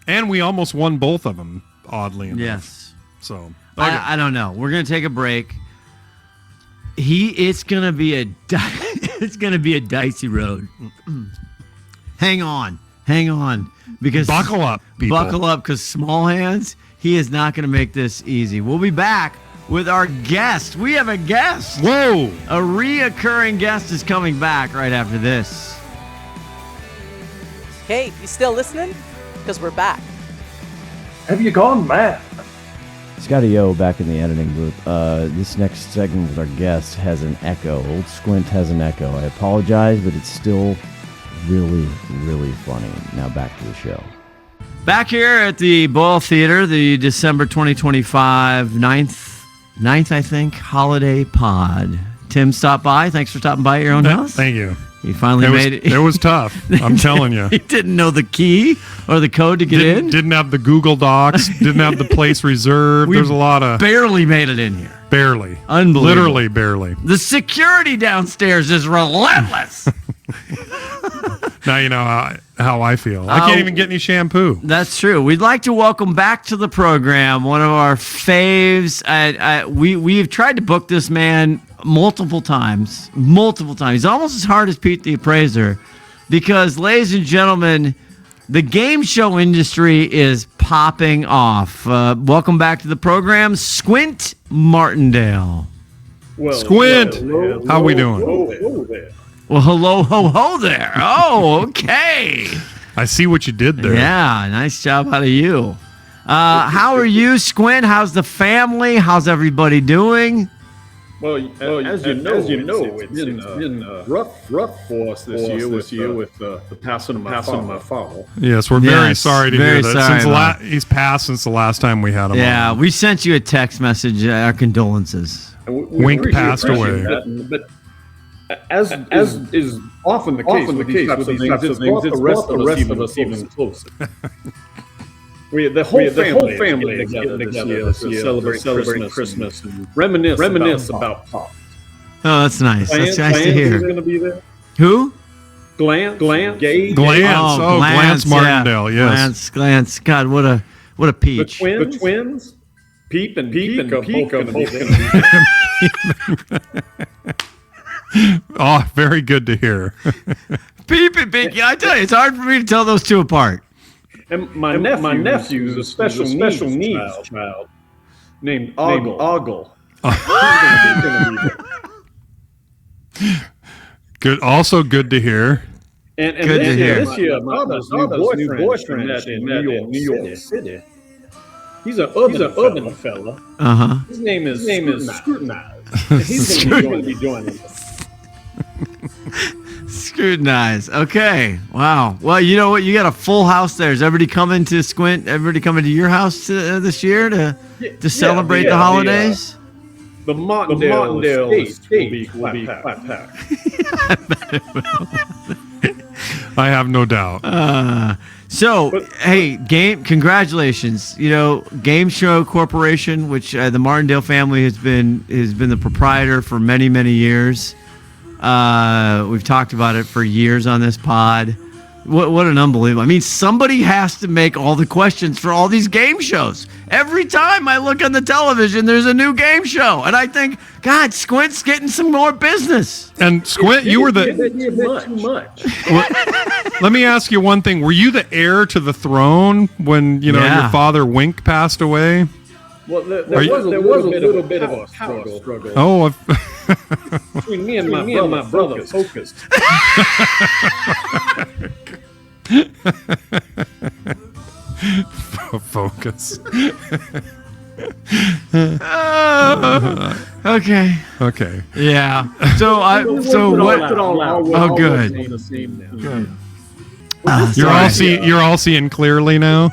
And we almost won both of them, oddly enough. Yes. So okay. I don't know. We're gonna take a break. It's gonna be a dicey road. Hang on, because buckle up, people. Buckle up, because small hands. He is not gonna make this easy. We'll be back with our guest. We have a guest. Whoa! A reoccurring guest is coming back right after this. Hey, you still listening? Because we're back. Have you gone mad? Scotty O back in the editing booth. This next segment with our guest has an echo. Old Squint has an echo. I apologize, but it's still really, really funny. Now back to the show. Back here at the Boyle Theater, the December 2025 9th, I think, holiday pod. Tim stopped by. Thanks for stopping by at your own house. Thank you. He finally made it. It was tough. I'm telling you. He didn't know the key or the code to get in. Didn't have the Google Docs. Didn't have the place reserved. There's a lot of... Barely made it in here. Barely. Unbelievable. Literally barely. The security downstairs is relentless. Now you know how I feel. I can't even get any shampoo. That's true. We'd like to welcome back to the program one of our faves. We've tried to book this man multiple times. He's almost as hard as Pete the Appraiser, because, ladies and gentlemen, the game show industry is popping off. Welcome back to the program, Squint Martindale. Well, Squint, how we doing? Hello there. Well, hello, ho there. Oh, okay. I see what you did there. Yeah, nice job out of you. How are you, Squint? How's the family? How's everybody doing? Well, as you know, it's been rough for us this year with the passing of my father. Yes, we're very Yes, sorry to very hear that. sorry about He's passed since the last time we had him Yeah, on. we sent you a text message. Our condolences. We Wink passed away. That, but as is often the case with these types of things, it's brought the rest of us even closer. The whole family is getting together this year to celebrate Christmas and reminisce about Pop. Oh, that's nice. That's nice to hear. Going to be there. Who? Glance, Glance. Oh, Glance Martindale. Yeah. Yes. Glance. God, what a peach. The twins. Peep and Peek are both going to be there. Oh, very good to hear. Peep and Peek. I tell you, it's hard for me to tell those two apart. And my nephew is a special needs child named Ogle. Good. Also good to hear. And Good to hear. this year, my daughter's new boyfriend met in New York City. He's an urban fella. His name is Scrutinize. He's going to be joining us. Scrutinize. Okay. Wow. Well, you know what? You got a full house there. Is everybody coming to Squint? Everybody coming to your house this year to celebrate the holidays? The Martindale estate will be flat packed. I have no doubt. Hey, congratulations. You know, Game Show Corporation, which the Martindale family has been the proprietor for many, many years. We've talked about it for years on this pod. What an unbelievable. I mean, somebody has to make all the questions for all these game shows. Every time I look on the television, there's a new game show. And I think, God, Squint's getting some more business. And Squint, you were too much. Let me ask you one thing. Were you the heir to the throne when, your father Wink passed away? Well, there was a little bit of a power struggle. Oh, between me and my brother Focused. Focus. Okay. Yeah. So what? Oh, good. You're all seeing clearly now.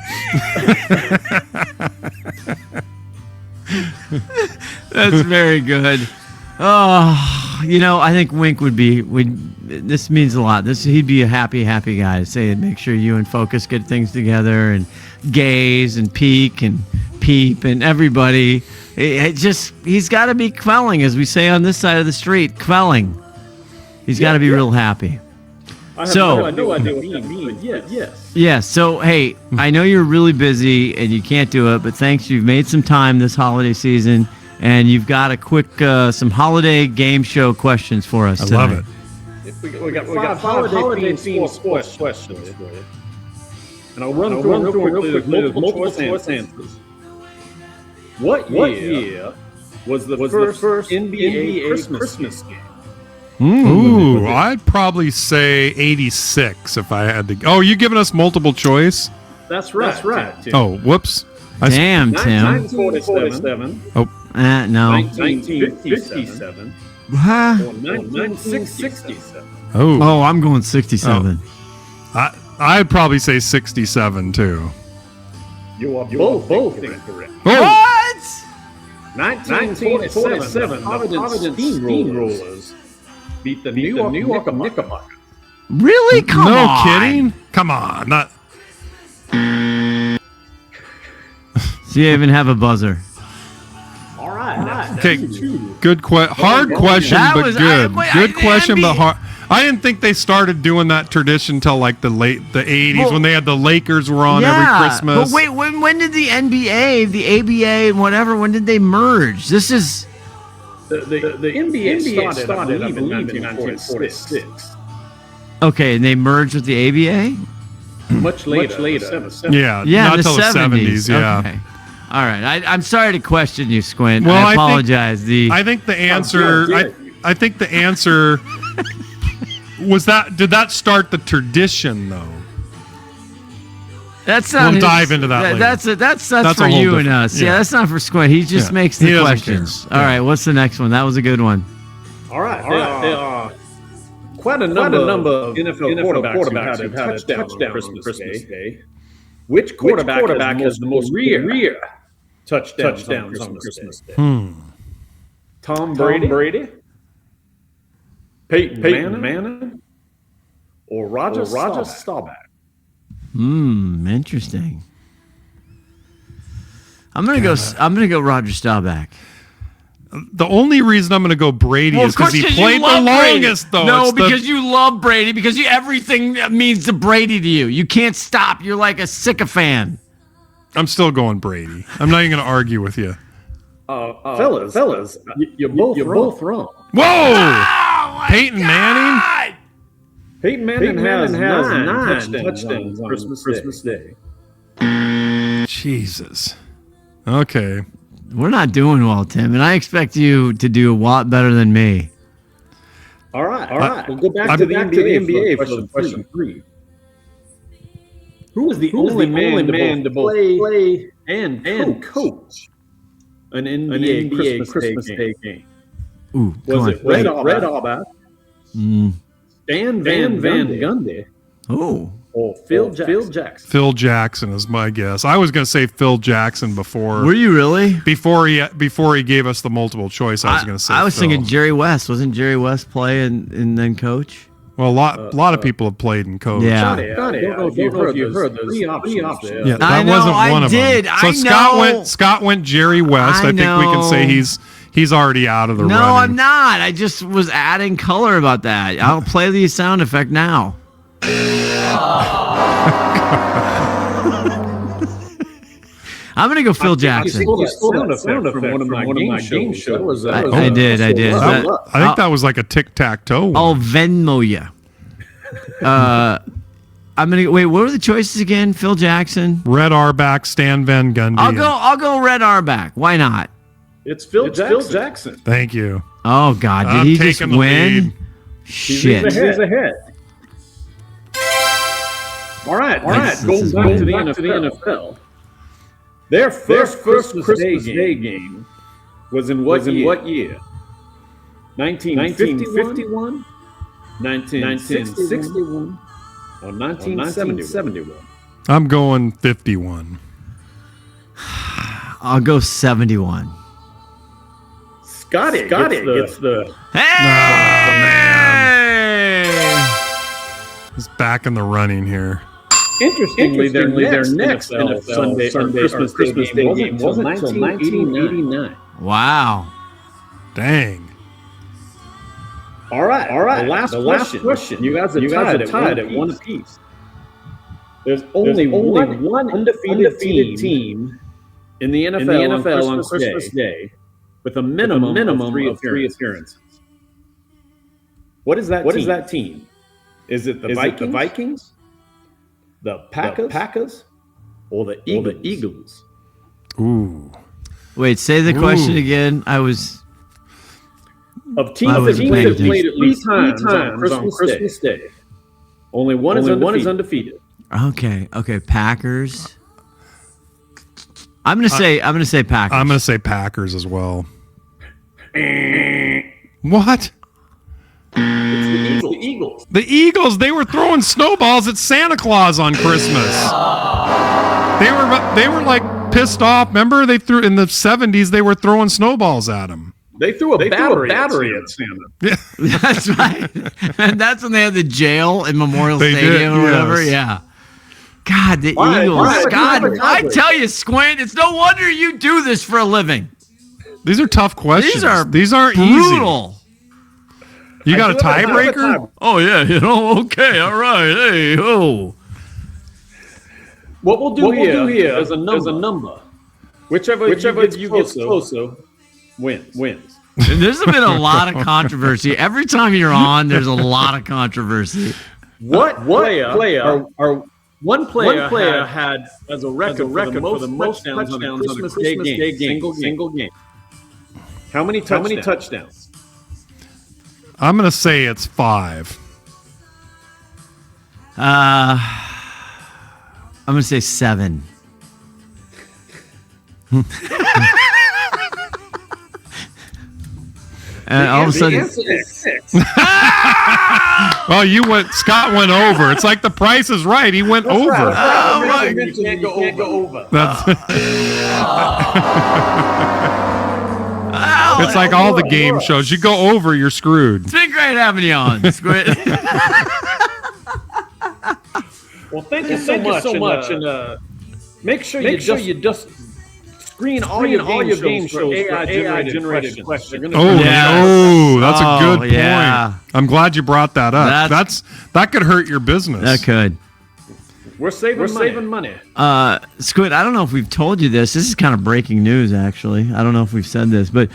That's very good. Oh, I think Wink would this means a lot. He'd be a happy guy to say, make sure you and Focus get things together, and Gaze and Peek and Peep and everybody. He's got to be quelling, as we say on this side of the street, quelling. He's got to be real happy. I have no idea what you mean, but yes. Yeah, so, hey, I know you're really busy and you can't do it, but thanks. You've made some time this holiday season, and you've got a quick, some holiday game show questions for us tonight. I love it. We got holiday-themed sports questions for you. And I'll run through real quickly with multiple choice answers. What year was the first NBA Christmas game? Ooh, I'd probably say 86 if I had to. Oh, you giving us multiple choice? That's right. Tim. Oh, whoops. Damn, Tim. 1947. Oh. No. 1957. Huh? Or 1967. Oh, I'm going 67. I'd probably say 67 too. You are both incorrect. What? 1947. The Providence Steamrollers beat the New York Knickerbockers. Really? Come on. No kidding? Come on. Not. So you even have a buzzer. All right. Okay. Good question. Hard question, but good. Good question, but hard. I didn't think they started doing that tradition till like the 80s when they had the Lakers were on every Christmas. But wait, when did the NBA, the ABA, and whatever, when did they merge? This is the NBA started I believe, in 1946. Okay, and they merged with the ABA? Much later. Yeah, not the till the 70s. Yeah. Okay. All right. I'm sorry to question you, Squint. Well, I apologize. I think the answer. I think the answer was that. Did that start the tradition though? That's not. We'll dive into that later. That's for you and us. Yeah, that's not for Squint. He just makes the questions. All right. What's the next one? That was a good one. All right. There are quite a number of NFL quarterbacks who had a touchdown on Christmas Day. Which quarterback has the most rear touchdowns on Christmas Day? Tom Brady, Peyton Manning, or Roger Staubach? Interesting. I'm gonna go Roger Staubach. The only reason I'm going to go Brady is because he played the longest, though. No, because you love Brady, because everything means to Brady to you. You can't stop. You're like a sycophant. I'm still going Brady. I'm not even going to argue with you. Fellas, you're both wrong. Whoa! Oh, Peyton Manning? Peyton Manning has 9 touchdowns on Christmas Day. Jesus. Okay. We're not doing well, Tim, and I expect you to do a lot better than me. All right. We'll go back to the NBA for question 3. Who was the only man to both play and coach an NBA Christmas Day game? Ooh, Was it Red Auerbach, Stan Van Gundy, or Phil Jackson? Phil Jackson is my guess. I was going to say Phil Jackson before. Were you really? Before he gave us the multiple choice, I was going to say. I was Phil. thinking Jerry West. Wasn't Jerry West play and then coach? Well, a lot of people have played in coach. Yeah. I don't know if you heard those three options there. Yeah, that I know, wasn't one I of did. them. So I Scott went Jerry West. I think we can say he's already out of the running. No, I'm not. I just was adding color about that. I'll play the sound effect now. I'm gonna go Phil Jackson. You stole the sound effect from one of my game shows. I did. I think that was like a tic-tac-toe. I'll Venmo you. I'm gonna wait. What were the choices again? Phil Jackson, Red Auerbach, Stan Van Gundy. I'll go Red Auerbach. Why not? It's Phil Jackson. Thank you. Oh God, did I'm he just taking the win? lead. Shit. He's ahead. All right. Going back to the NFL. Their first Christmas Day game was in what year? 1951, 1961, or 1971? I'm going 51. I'll go 71. Scotty gets the Hey! He's back in the running here. Interestingly, their next NFL Sunday Christmas Day game wasn't until 1989. Wow. Dang. All right. The last question. You guys are tied at one apiece. There's only one undefeated team in the NFL on Christmas Day with a minimum of three appearances. What is that team? Is it the Vikings? The Packers? Or the Eagles? Ooh. Wait, say the question again. Of teams that have played at least three times on Christmas Day. Only one is undefeated. Okay, Packers. I'm gonna say Packers. I'm gonna say Packers as well. What? It's the Eagles. The Eagles, they were throwing snowballs at Santa Claus on Christmas. They were like pissed off. Remember, they threw in the 70s. They were throwing snowballs at him. They threw a battery at Santa. Yeah, That's right. And that's when they had the jail in Memorial They Stadium did, or whatever. yes. Yeah. God, the right, Eagles. all right, God, all right. I tell you, Squint, it's no wonder you do this for a living. these are tough questions. These aren't brutal. easy. You got a tiebreaker? Oh yeah, okay, all right, hey, oh. What we'll do here is a number. Whichever you get closer wins. And there's been a lot of controversy. Every time you're on, there's a lot of controverscy. One player had as a record for the most touchdowns on a Christmas Day game. Single game. How many touchdowns? I'm going to say it's 5. I'm gonna say 7. And all of a sudden, is 6. Well, Scott went over. It's like the Price is Right. He went over. You can't go over. It's like all the game shows. You go over, you're screwed. it's been great having you on, Squid. Well, thank you so much. And make sure you just screen all your game shows for AI-generated questions. That's a good point. Yeah. I'm glad you brought that up. That could hurt your business. That could. We're saving money. Squid, I don't know if we've told you this. This is kind of breaking news, actually. I don't know if we've said this, but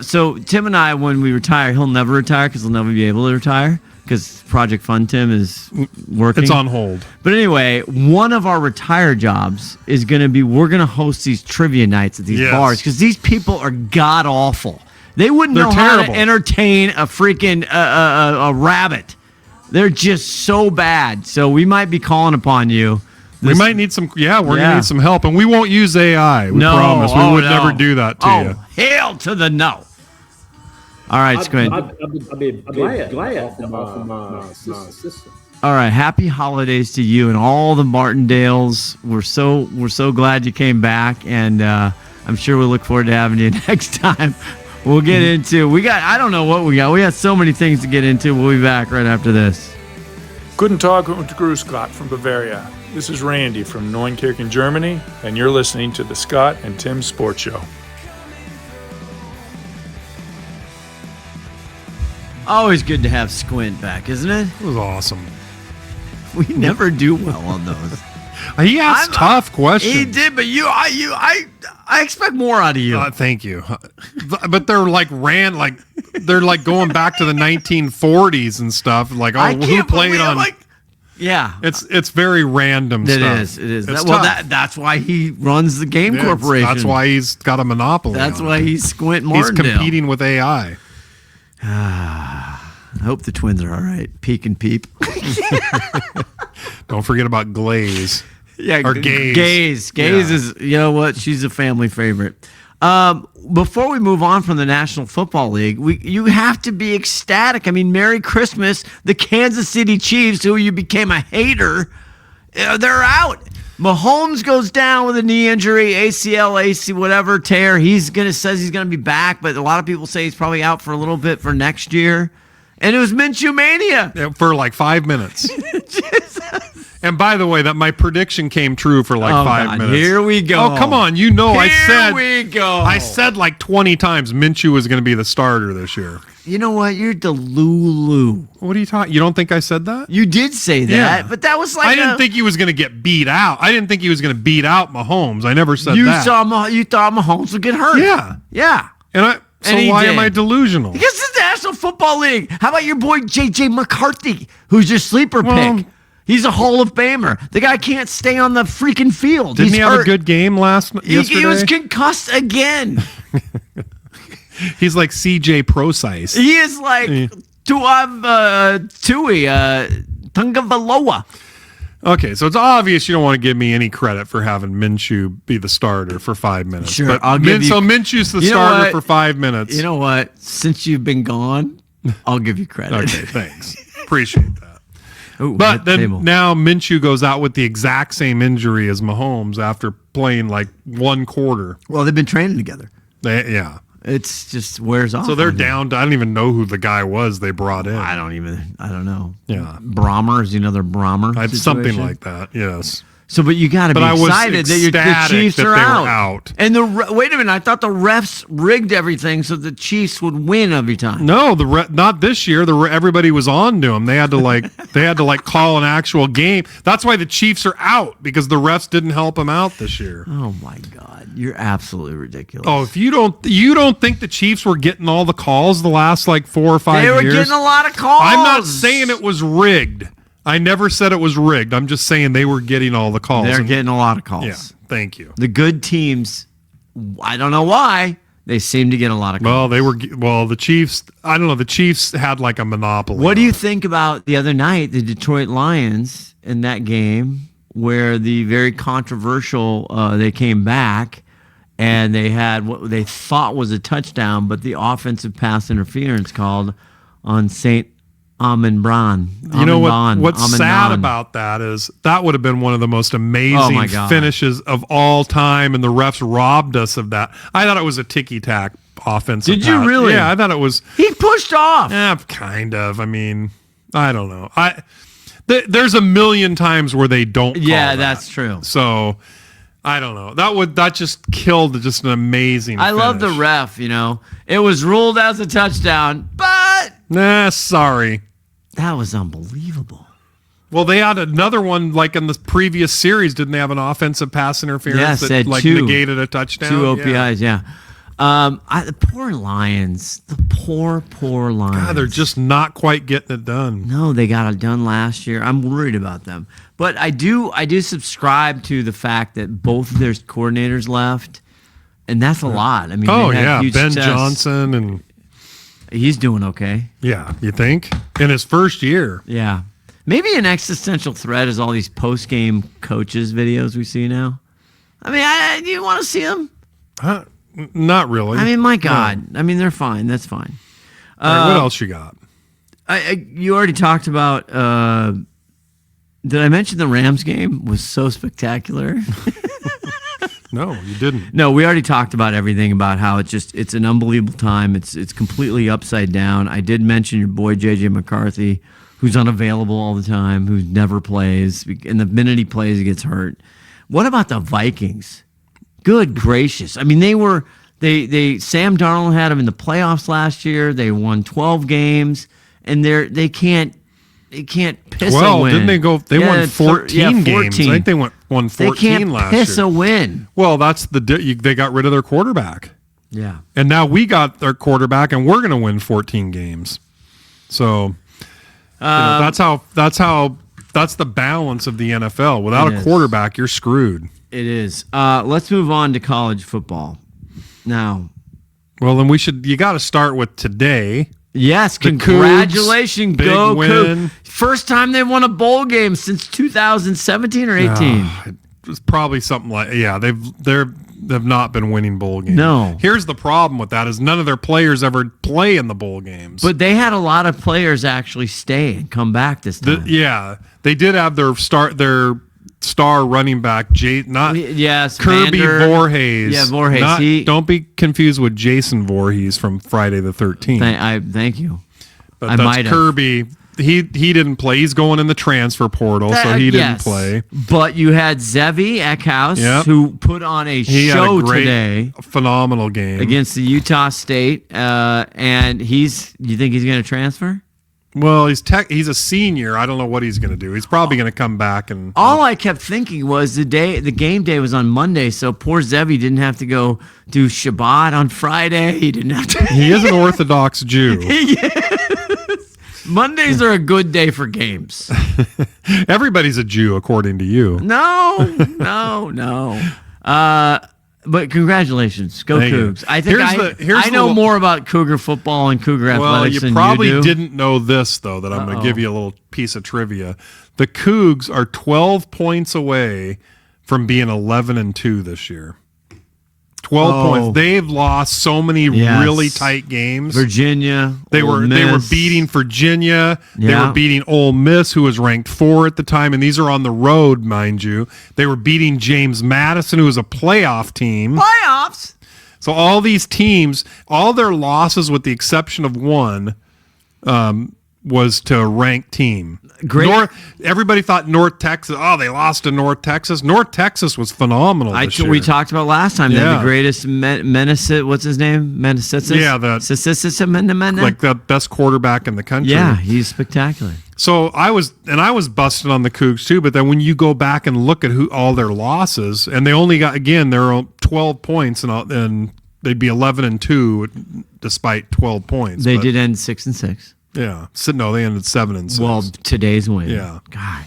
so Tim and I, when we retire, he'll never retire because he'll never be able to retire because Project Fund Tim is working. It's on hold. But anyway, one of our retired jobs is going to be we're going to host these trivia nights at these bars because these people are god awful. They wouldn't know how to entertain a freaking a rabbit. They're just so bad. So we might be calling upon you We might need some. Yeah, we're gonna need some help, and we won't use AI. We promise. We would never do that to you. Hell to the no. All right, Squint. I'd be glad from my assistant. All right, happy holidays to you and all the Martindales. We're so glad you came back, and I'm sure we'll look forward to having you next time. We'll get into I don't know what we got. We got so many things to get into. We'll be back right after this. Guten Tag und Grüß Gott from Bavaria. This is Randy from Neunkirchen, Germany, and you're listening to the Scott and Tim Sports Show. Always good to have Squint back, isn't it? It was awesome. We never do well on those. He asked tough questions. He did, but I expect more out of you. Thank you. But they're like they're like going back to the 1940s and stuff. Like, who played on? Yeah, it's very random stuff. It is. That's why he runs the game corporation. That's why he's got a monopoly. That's why he's Squint Martindale. He's competing with AI. I hope the twins are all right. Peek and peep. Don't forget about Glaze. Yeah, or Gaze. Gaze is, you know what? She's a family favorite. Before we move on from the National Football League, you have to be ecstatic. I mean, Merry Christmas. The Kansas City Chiefs, who you became a hater, they're out. Mahomes goes down with a knee injury, ACL, AC, whatever, tear. Says he's gonna be back, but a lot of people say he's probably out for a little bit for next year. And it was Minshew mania for like 5 minutes. And by the way, that my prediction came true for like 5 minutes. Here we go. Oh, come on. You know, Here we go. I said like 20 times Minshew was going to be the starter this year. You know what? You're Delulu. What are you talking? You don't think I said that? You did say that, but that was like I didn't think he was going to get beat out. I didn't think he was going to beat out Mahomes. I never said that. You thought Mahomes would get hurt. Yeah. So why am I delusional? Because it's the National Football League. How about your boy J.J. McCarthy, who's your sleeper pick? He's a Hall of Famer. The guy can't stay on the freaking field. Didn't he have a good game yesterday? He was concussed again. He's like CJ Procise. He is like Tui Tungavaloa. Okay, so it's obvious you don't want to give me any credit for having Minshew be the starter for 5 minutes. Sure, but I'll give you. So Minshew's the starter for 5 minutes. You know what? Since you've been gone, I'll give you credit. Okay, thanks. Appreciate that. Ooh, but then now Minshew goes out with the exact same injury as Mahomes after playing like one quarter. Well, they've been training together. Yeah. It's just wears off. So they're down to, I don't even know who the guy was they brought in. I don't know. Yeah. Brahmer is another Brahmer. Something like that, yes. So, but you got to be excited that the Chiefs are out. And wait a minute, I thought the refs rigged everything so the Chiefs would win every time. No, not this year. Everybody was on to them. They had to call an actual game. That's why the Chiefs are out, because the refs didn't help them out this year. Oh my God, you're absolutely ridiculous. Oh, if you don't think the Chiefs were getting all the calls the last like 4 or 5 years? They were getting a lot of calls. I'm not saying it was rigged. I never said it was rigged. I'm just saying they were getting all the calls. They're getting a lot of calls. Yeah, thank you. The good teams, I don't know why, they seem to get a lot of calls. The Chiefs, I don't know, the Chiefs had like a monopoly. What do you think about the other night, the Detroit Lions in that game where the very controversial, they came back and they had what they thought was a touchdown, but the offensive pass interference called on St. Amin-Bran. You know what's sad about that is that would have been one of the most amazing finishes of all time, and the refs robbed us of that. I thought it was a ticky-tack offensive Did you really? Yeah, I thought it was. He pushed off. Yeah, kind of. I mean, I don't know. There's a million times where they don't call that's true. So I don't know. That just killed just an amazing finish. love the ref, It was ruled as a touchdown, but sorry. That was unbelievable. Well, they had another one like in the previous series. Didn't they have an offensive pass interference that negated a touchdown? 2 OPIs, yeah. The poor Lions. The poor Lions. God, they're just not quite getting it done. No, they got it done last year. I'm worried about them. But I do subscribe to the fact that both of their coordinators left, and that's a lot. I mean, Ben Johnson and he's doing okay. Yeah, you think? In his first year. Yeah. Maybe an existential threat is all these post-game coaches videos we see now. I mean, do you want to see them? Not really. I mean, my God. No. I mean, they're fine. That's fine. All right, what else you got? You already talked about. Did I mention the Rams game was so spectacular? No, you didn't. No, we already talked about everything about how it's an unbelievable time. It's completely upside down. I did mention your boy JJ McCarthy, who's unavailable all the time, who never plays, and the minute he plays, he gets hurt. What about the Vikings? Good gracious! I mean, they Sam Darnold had them in the playoffs last year. They won 12 games, and they can't piss a win. Didn't they go? They won 14 games. I think they won 14 they can't last year. Piss a win. Well, that's they got rid of their quarterback. Yeah, and now we got their quarterback, and we're going to win 14 games. So that's the balance of the NFL. Without a quarterback, you're screwed. It is. Let's move on to college football now. Well, then you got to start with today. Yes, the congratulations, Cougs, go win. Cougs. First time they won a bowl game since 2017 or 18. It's probably something like they've not been winning bowl games. No. There's the problem with that is none of their players ever play in the bowl games. But they had a lot of players actually stay and come back this time. They did have their star running back, Kirby Voorhees. Yeah, Voorhees. Don't be confused with Jason Voorhees from Friday the 13th. Thank you. But that's Kirby. He didn't play. He's going in the transfer portal, so he didn't play. But you had Zevi Eckhouse, who put on a show today. Phenomenal game. Against the Utah State. And you think he's going to transfer? Well, he's a senior. I don't know what he's going to do. He's probably going to come back and. All I kept thinking was the game day was on Monday, so poor Zevi didn't have to go do Shabbat on Friday. He didn't have to. He is an Orthodox Jew. Yes. Mondays are a good day for games. Everybody's a Jew, according to you. No. But congratulations, go Cougs! I think I know more about Cougar football and Cougar athletics than you do. Well, you probably didn't know this though. That I'm going to give you a little piece of trivia. The Cougs are 12 points away from being 11-2 this year. 12 points. They've lost so many really tight games. Virginia. They were beating Virginia. Yeah. They were beating Ole Miss, who was ranked 4 at the time, and these are on the road, mind you. They were beating James Madison, who was a playoff team. Playoffs. So all these teams, all their losses, with the exception of one, was to a ranked team. Great. Everybody thought North Texas. Oh, they lost to North Texas. North Texas was phenomenal this year. We talked about last time. They're the greatest what's his name? Meneses? Yeah, like the best quarterback in the country. Yeah, he's spectacular. So I was busting on the Cougs too. But then when you go back and look at all their losses, and they only got they're 12 points, and they'd be 11-2 despite 12 points. They did end 6-6. Yeah. So no, they ended 7-6. Well, today's win. Yeah. God,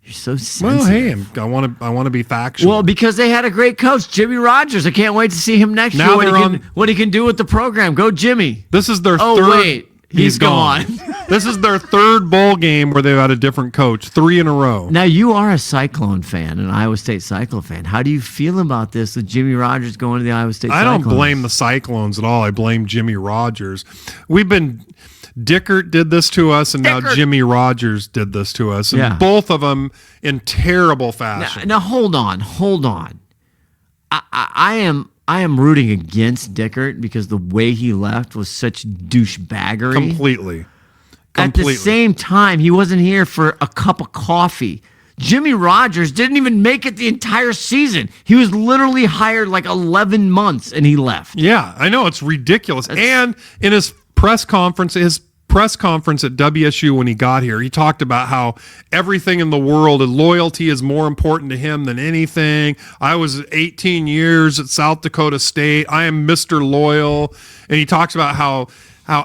you're so sensitive. Well, hey, I want to be factual. Well, because they had a great coach, Jimmy Rogers. I can't wait to see him next year. What he can do with the program. Go, Jimmy. This is their third. Oh wait, he's gone. This is their third bowl game where they've had a different coach, 3 in a row. Now you are a Cyclone fan, an Iowa State Cyclone fan. How do you feel about this with Jimmy Rogers going to the Iowa State Cyclones? I don't blame the Cyclones at all. I blame Jimmy Rogers. Dickert did this to us, and now Jimmy Rogers did this to us. And both of them in terrible fashion. Now hold on. I am rooting against Dickert because the way he left was such douchebaggery. Completely. At the same time, he wasn't here for a cup of coffee. Jimmy Rogers didn't even make it the entire season. He was literally hired like 11 months, and he left. Yeah, I know. It's ridiculous. And in his press conference at WSU when he got here, he talked about how everything in the world and loyalty is more important to him than anything. I was 18 years at South Dakota State. I am Mr. Loyal. And he talks about how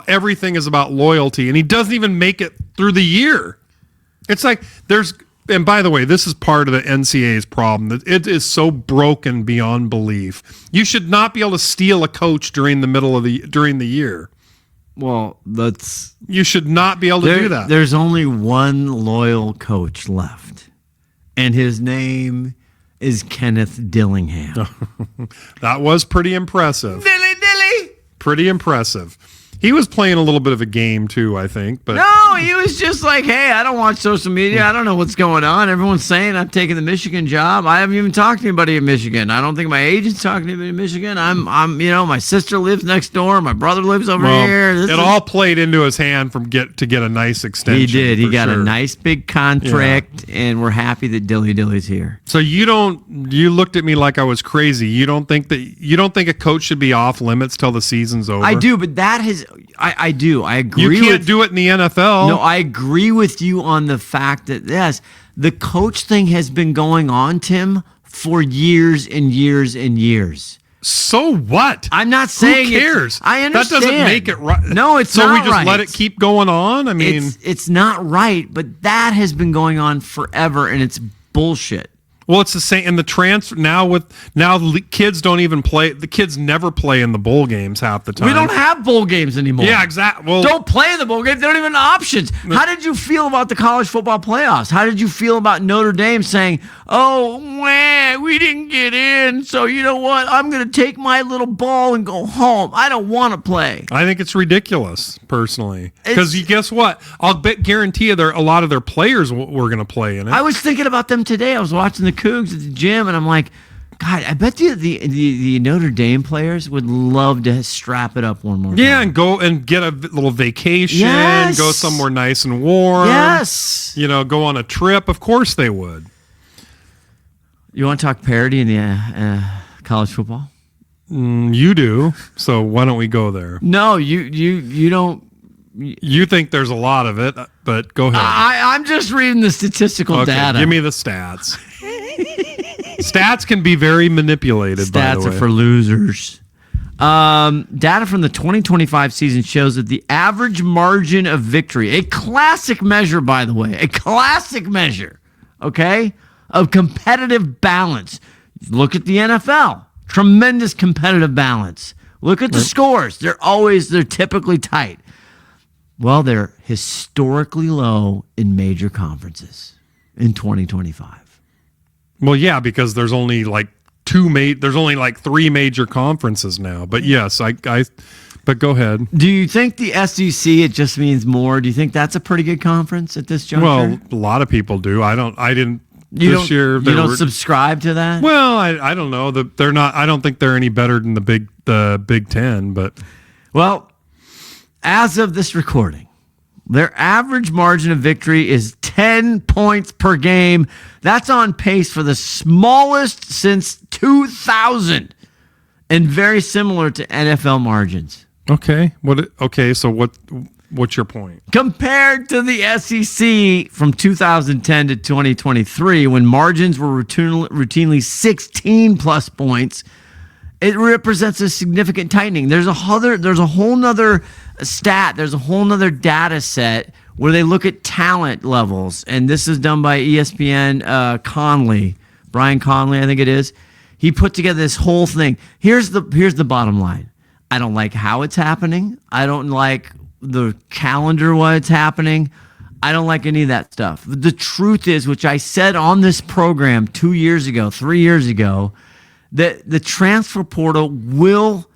everything is about loyalty, and he doesn't even make it through the year. It's like and by the way, this is part of the NCAA's problem. That it is so broken beyond belief. You should not be able to steal a coach during the year. Well, that's You should not be able to do that. There's only one loyal coach left, and his name is Kenneth Dillingham. That was pretty impressive. Dilly. Pretty impressive. He was playing a little bit of a game too, I think. But No, he was just like, hey, I don't watch social media. I don't know what's going on. Everyone's saying I'm taking the Michigan job. I haven't even talked to anybody in Michigan. I don't think my agent's talking to anybody in Michigan. I'm my sister lives next door. My brother lives over here. It all played into his hand to get a nice extension. He did. He got sure. a nice big contract, and we're happy that Dilly's here. So you looked at me like I was crazy. You don't think a coach should be off limits till the season's over? I do, but I do. I agree. You can't do it in the NFL. No, I agree with you on the fact that, yes, the coach thing has been going on, Tim, for years and years and years. So what? I'm not saying who cares. I understand. That doesn't make it right. No, it's so not we just right. let it keep going on. I mean, it's not right, but that has been going on forever, and it's bullshit. well, it's the same in the transfer now. The kids don't even play. The kids never play in the bowl games half the time. We don't have bowl games anymore. Yeah, exactly. Well, don't play in the bowl games. They don't even have options. How did you feel about the college football playoffs? How did you feel about Notre Dame saying, "Oh, we didn't get in, so you know what? I'm going to take my little ball and go home. I don't want to play." I think it's ridiculous, personally. Because you guess what? Guarantee you, a lot of their players were going to play in it. I was thinking about them today. I was watching the Cougs at the gym, and I'm like, God, I bet the Notre Dame players would love to strap it up one more time. Yeah, and go and get a little vacation, Yes. go somewhere nice and warm. Yes. Go on a trip. Of course they would. You want to talk parity in the college football? You do. So why don't we go there? No, you don't. You think there's a lot of it, but go ahead. I'm just reading the statistical data. Give me the stats. Stats can be very manipulated, by the way. Stats are for losers. Data from the 2025 season shows that the average margin of victory, a classic measure, by the way, okay, of competitive balance. Look at the NFL. Tremendous competitive balance. Look at the scores. They're typically tight. Well, they're historically low in major conferences in 2025. Well, yeah, because there's only like three major conferences now. But yes, but go ahead. Do you think the SEC, it just means more? Do you think that's a pretty good conference at this juncture? Well, a lot of people do. I didn't. You year, you don't subscribe to that? Well, I don't know. They're not. I don't think they're any better than the Big Ten. But well, as of this recording, their average margin of victory is 10 points per game. That's on pace for the smallest since 2000, and very similar to NFL margins. Okay. So what's your point? Compared to the SEC from 2010 to 2023, when margins were routinely 16 plus points, it represents a significant tightening. There's a whole nother stat. There's a whole nother data set where they look at talent levels, and this is done by ESPN Brian Conley, I think it is. He put together this whole thing. Here's the bottom line. I don't like how it's happening. I don't like the calendar why it's happening. I don't like any of that stuff. The truth is, which I said on this program 3 years ago, that the transfer portal will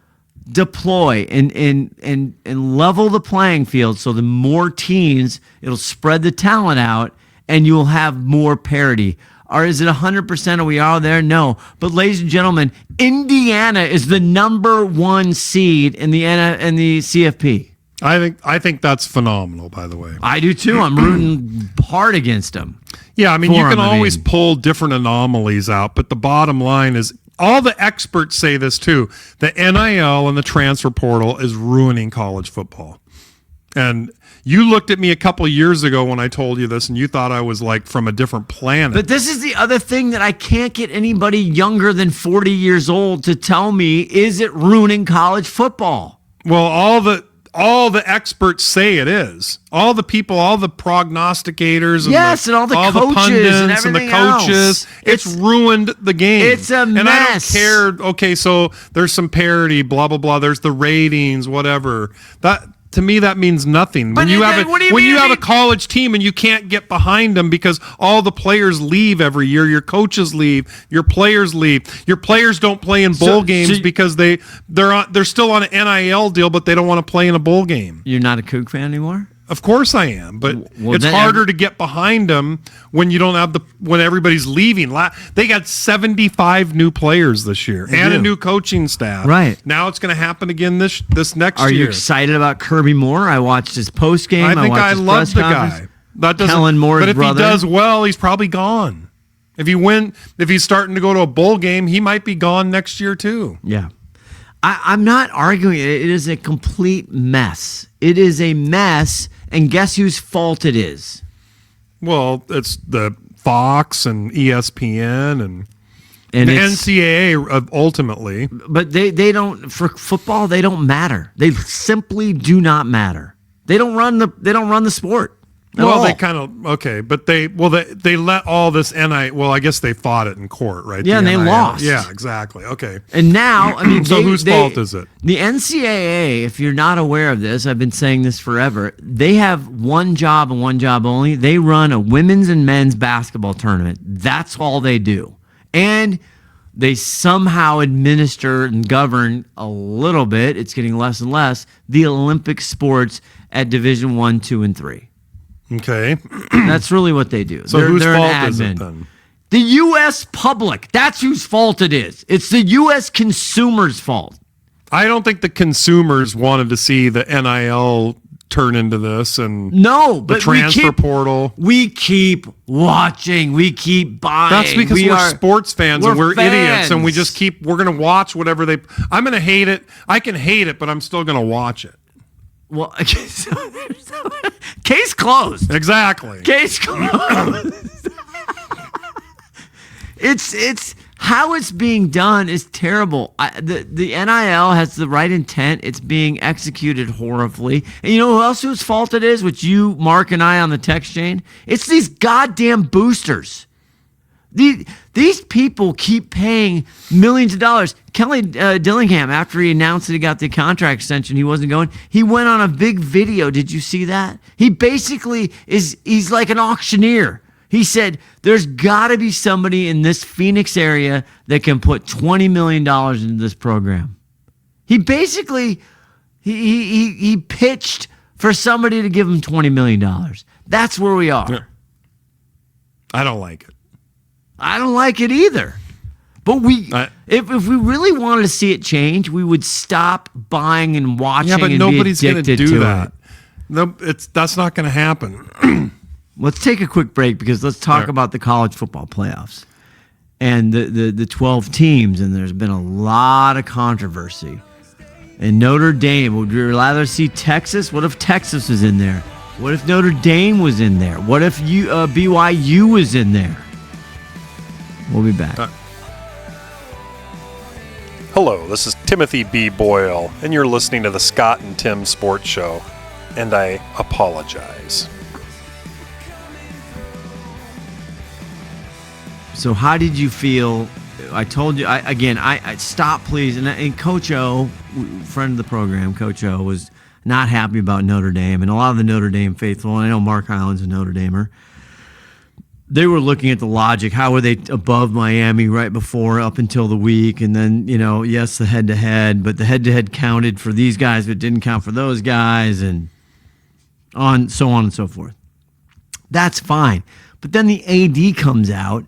deploy and level the playing field, so the more teams, it'll spread the talent out, and you will have more parity. Or is it 100%? Are we all there? No. But ladies and gentlemen, Indiana is the number one seed in the CFP. I think that's phenomenal, by the way. I do too. I'm rooting hard against them. Yeah, I mean, you can always pull different anomalies out, but the bottom line is, all the experts say this too, the NIL and the transfer portal is ruining college football. And you looked at me a couple of years ago when I told you this, and you thought I was like from a different planet. But this is the other thing that I can't get anybody younger than 40 years old to tell me, is it ruining college football? Well, all the experts say it is. All the people, all the prognosticators, and all the coaches pundits and everything the coaches. else. It's ruined the game. It's a mess. And I don't care. Okay, so there's some parity, blah blah blah. There's the ratings, whatever. to me that means nothing. But When you have what do you when mean you it have a mean- college team and you can't get behind them because all the players leave every year, your coaches leave, your players leave. Your players don't play in bowl games because they're still on an NIL deal, but they don't want to play in a bowl game. You're not a Coug fan anymore? Of course I am, but Well, it's then harder to get behind them when you don't have when everybody's leaving. They got 75 new players this year and a new coaching staff. Right. Now it's going to happen again this next year. Are you excited about Kirby Moore? I watched his post game. I think watched I his love press the conference. guy. That doesn't, Kellen Moore's but if brother. he does well, he's probably gone. If he's starting to go to a bowl game, he might be gone next year too. Yeah. I'm not arguing it. It is a complete mess. It is a mess, and guess whose fault it is? Well, it's the Fox and ESPN and the it's- NCAA ultimately. But they don't, for football, they don't matter. They simply do not matter. They don't run the sport. at Well, all. they kind of but they let all this I guess they fought it in court, right? Yeah, The and they NIL. lost. Yeah, exactly. Okay. And now, I mean, So whose fault is it? The NCAA, if you're not aware of this, I've been saying this forever, they have one job and one job only. They run a women's and men's basketball tournament. That's all they do. And they somehow administer and govern a little bit, it's getting less and less, the Olympic sports at Division 1, 2, and 3. Okay. That's really what they do. So they're whose an fault is it admin. then? The U.S. public. That's whose fault it is. It's the U.S. consumer's fault. I don't think the consumers wanted to see the NIL turn into this and No, the but transfer portal. We keep watching. We keep buying. That's because we're sports fans and we're idiots and we fans. just we're going to watch whatever I'm going to hate it. I can hate it, but I'm still going to watch it. Well, case closed. Exactly. Case closed. It's how it's being done is terrible. The NIL has the right intent. It's being executed horribly. And you know who else whose fault it is? Which you, Mark, and I on the text chain. It's these goddamn boosters. These people keep paying millions of dollars. Kelly Dillingham, after he announced that he got the contract extension, he wasn't going. He went on a big video. Did you see that? He basically he's like an auctioneer. He said, there's got to be somebody in this Phoenix area that can put $20 million into this program. He basically, he pitched for somebody to give him $20 million. That's where we are. Yeah. I don't like it. I don't like it either. But if we really wanted to see it change, we would stop buying and watching. Yeah, but and nobody's going to do that. No, that's not going to happen. Let's take a quick break because let's talk about the college football playoffs and the 12 teams. And there's been a lot of controversy. And Notre Dame, would you rather see Texas? What if Texas was in there? What if Notre Dame was in there? What if BYU was in there? We'll be back. Hello, this is Timothy B. Boyle, and you're listening to the Scott and Tim Sports Show, and I apologize. So how did you feel? I told you, I stop, please. And Coach O, friend of the program, Coach O, was not happy about Notre Dame. And a lot of the Notre Dame faithful, and I know Mark Highland's a Notre Damer, they were looking at the logic. How were they above Miami right before, up until the week? And then, yes, the head-to-head, but the head-to-head counted for these guys, but didn't count for those guys, and so on and so forth. That's fine. But then the AD comes out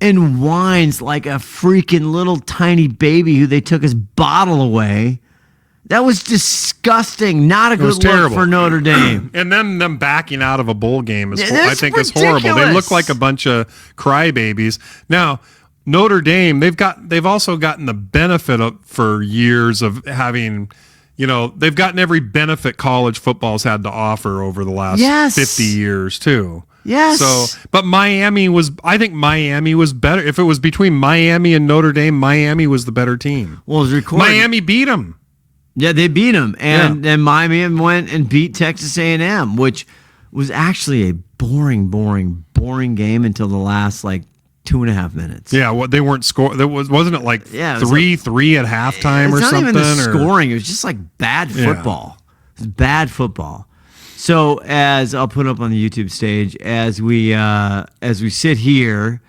and whines like a freaking little tiny baby who they took his bottle away. That was disgusting. Not a good look for Notre Dame. And then them backing out of a bowl game is, That's I think, is horrible. They ridiculous. look like a bunch of crybabies. Now, Notre Dame, they've also gotten the benefit for years of having, they've gotten every benefit college football's had to offer over the last 50 years too. Yes. So, but I think Miami was better. If it was between Miami and Notre Dame, Miami was the better team. Well, it was recorded. Miami beat them. Yeah, they beat them. And then Miami went and beat Texas A&M, which was actually a boring game until the last, 2.5 minutes. Yeah, they weren't scoring. Wasn't it like 3-3 at halftime or something? It's not even the scoring. It was just bad football. It's bad football. So as I'll put up on the YouTube stage, as we sit here,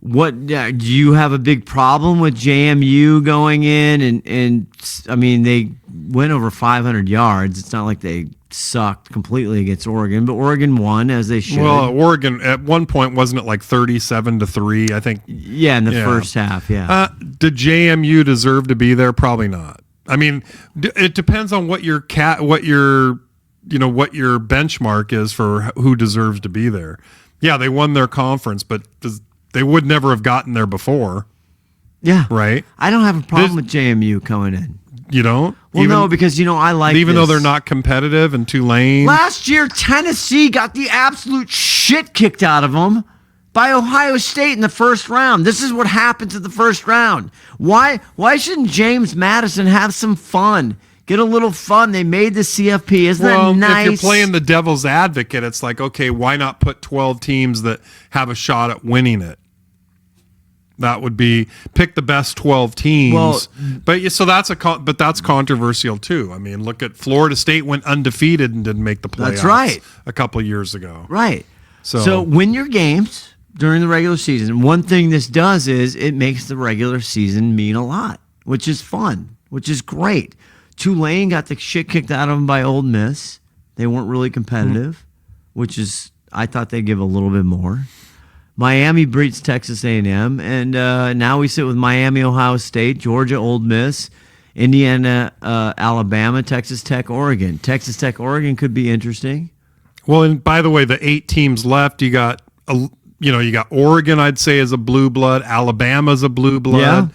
what do you have a big problem with JMU going in? And I mean, they went over 500 yards. It's not like they sucked completely against Oregon, but Oregon won as they should. Well, Oregon at one point, wasn't it like 37-3? I think. Yeah, in the first half. Yeah. Did JMU deserve to be there? Probably not. I mean, it depends on what your benchmark is for who deserves to be there. Yeah, they won their conference, but they would never have gotten there before. Yeah. Right? I don't have a problem with JMU coming in. You don't? Well, no, because, I like even this. though they're not competitive and Tulane. Last year, Tennessee got the absolute shit kicked out of them by Ohio State in the first round. This is what happens in the first round. Why shouldn't James Madison have some fun? Get a little fun. They made the CFP. Isn't that nice? If you're playing the devil's advocate, it's like, okay, why not put 12 teams that have a shot at winning it? That would be pick the best 12 teams. Well, but that's controversial too. I mean, look at Florida State went undefeated and didn't make the playoffs. That's right. A couple of years ago. Right. So win your games during the regular season. One thing this does is it makes the regular season mean a lot, which is fun, which is great. Tulane got the shit kicked out of them by Ole Miss. They weren't really competitive, which is I thought they'd give a little bit more. Miami beats Texas A&M, and now we sit with Miami, Ohio State, Georgia, Ole Miss, Indiana, Alabama, Texas Tech, Oregon. Texas Tech, Oregon could be interesting. Well, and by the way, the 8 teams left, you got Oregon, I'd say, is a blue blood. Alabama's a blue blood. Yeah.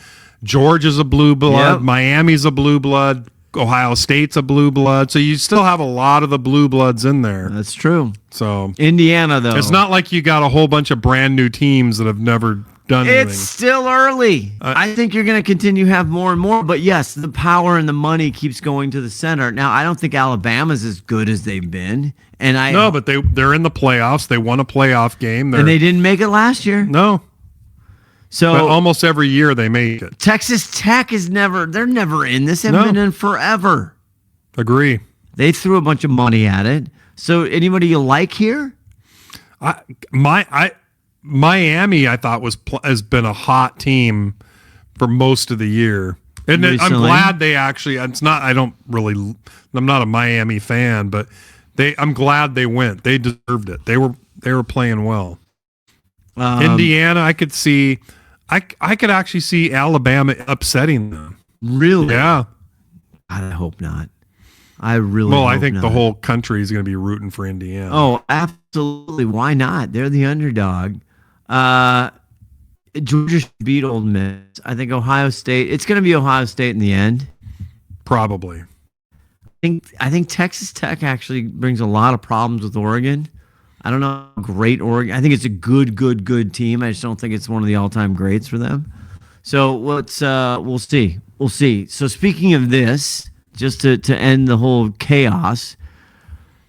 Georgia's a blue blood. Yep. Miami's a blue blood. Ohio State's a blue blood. So you still have a lot of the blue bloods in there. That's true. So Indiana, though. It's not like you got a whole bunch of brand new teams that have never done anything. It's still early. I think you're going to continue to have more and more. But yes, the power and the money keeps going to the center. Now, I don't think Alabama's as good as they've been. No, but they're in the playoffs. They won a playoff game. And they didn't make it last year. No. So but almost every year they make it. Texas Tech they're never in this. They've been in forever. Agree. They threw a bunch of money at it. So anybody you like here? Miami, I thought has been a hot team for most of the year. And I'm glad they actually, I'm not a Miami fan, but I'm glad they went. They deserved it. They were playing well. Indiana, I could actually see Alabama upsetting them. Really? Yeah. I hope not. I really Well, I think the whole country is going to be rooting for Indiana. Oh, absolutely. Why not? They're the underdog. Georgia should beat Ole Miss. I think Ohio State. It's going to be Ohio State in the end. Probably. I think Texas Tech actually brings a lot of problems with Oregon. I don't know how great Oregon. I think it's a good team. I just don't think it's one of the all-time greats for them. So we'll see. We'll see. So speaking of this, just to end the whole chaos,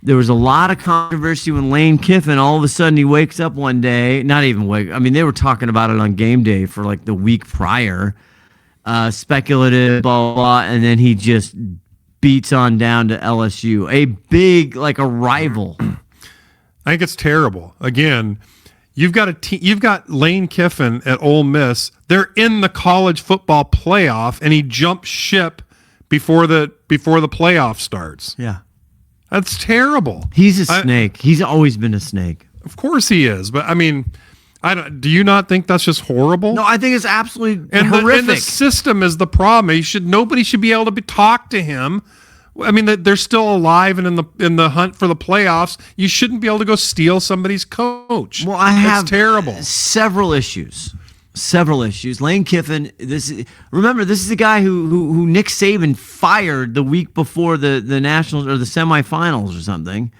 there was a lot of controversy when Lane Kiffin, all of a sudden he wakes up one day, not even wake. I mean, they were talking about it on game day for like the week prior, speculative, blah, blah, blah, and then he just beats on down to LSU, a big, like a rival. I think it's terrible. Again, you've got Lane Kiffin at Ole Miss. They're in the college football playoff, and he jumps ship before the playoff starts. Yeah, that's terrible. He's a snake. He's always been a snake. Of course he is, but I mean, do you not think that's just horrible? No, I think it's absolutely horrific. And the system is the problem. Nobody should be able to talk to him. I mean, they're still alive and in the hunt for the playoffs. You shouldn't be able to go steal somebody's coach. Well, I have terrible. Several issues. Lane Kiffin. This is the guy who Nick Saban fired the week before the nationals or the semifinals or something,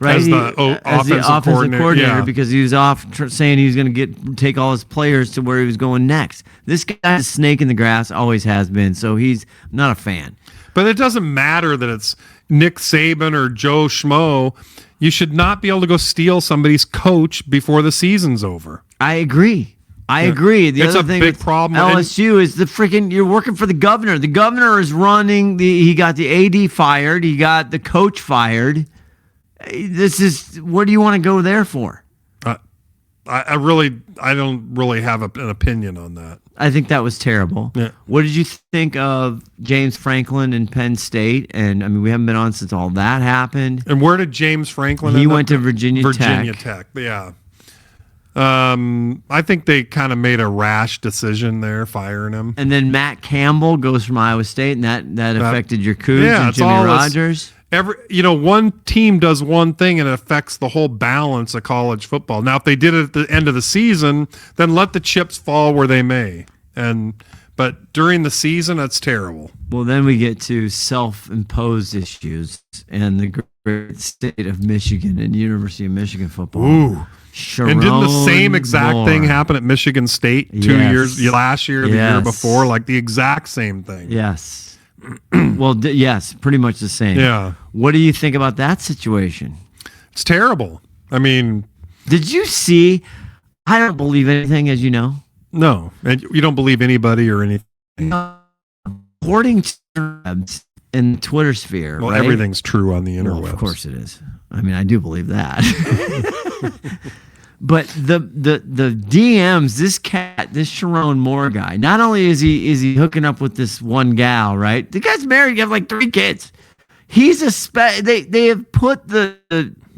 right? As the offensive coordinator, because he was off saying he was going to take all his players to where he was going next. This guy's a snake in the grass, always has been. So he's not a fan. But it doesn't matter that it's Nick Saban or Joe Schmo. You should not be able to go steal somebody's coach before the season's over. I agree. I agree. The It's other a thing big with problem. LSU is the freaking you're working for the governor. The governor is running he got the AD fired, he got the coach fired. This is what do you want to go there for? I don't really have an opinion on that. I think that was terrible. Yeah. What did you think of James Franklin and Penn State? And I mean, we haven't been on since all that happened. And where did James Franklin He end went up? to Virginia Tech. Virginia Tech, yeah. I think they kind of made a rash decision there, firing him. And then Matt Campbell goes from Iowa State, and that affected your Cougs and it's Jimmy all Rogers. One team does one thing and it affects the whole balance of college football. Now, if they did it at the end of the season, then let the chips fall where they may. But during the season, that's terrible. Well, then we get to self-imposed issues and the great state of Michigan and University of Michigan football. Ooh. Sharon And didn't the same exact Moore. thing happen at Michigan State last year, the year before? Like the exact same thing. Yes. Well, yes, pretty much the same. Yeah. What do you think about that situation? It's terrible. I mean, did you see? I don't believe anything, as you know. No, and you don't believe anybody or anything. According to in the Twitter sphere, well, right? everything's true on the interwebs. Well, of course it is. I mean, I do believe that. But the DMs, this Sharon Moore guy, not only is he hooking up with this one gal, right? The guy's married, he has like 3 kids. He's they have put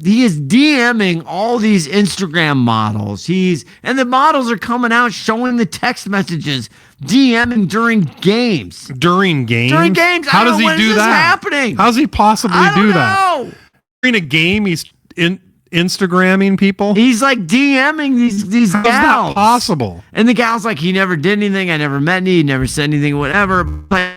he is DMing all these Instagram models. And the models are coming out showing the text messages, DMing during games. During games? During games. How does he do that? Happening? How does he possibly do that? Know. During a game, he's Instagramming people? He's like DMing these How's gals. that possible? And the gal's like, he never did anything. I never met any. He never said anything, whatever. But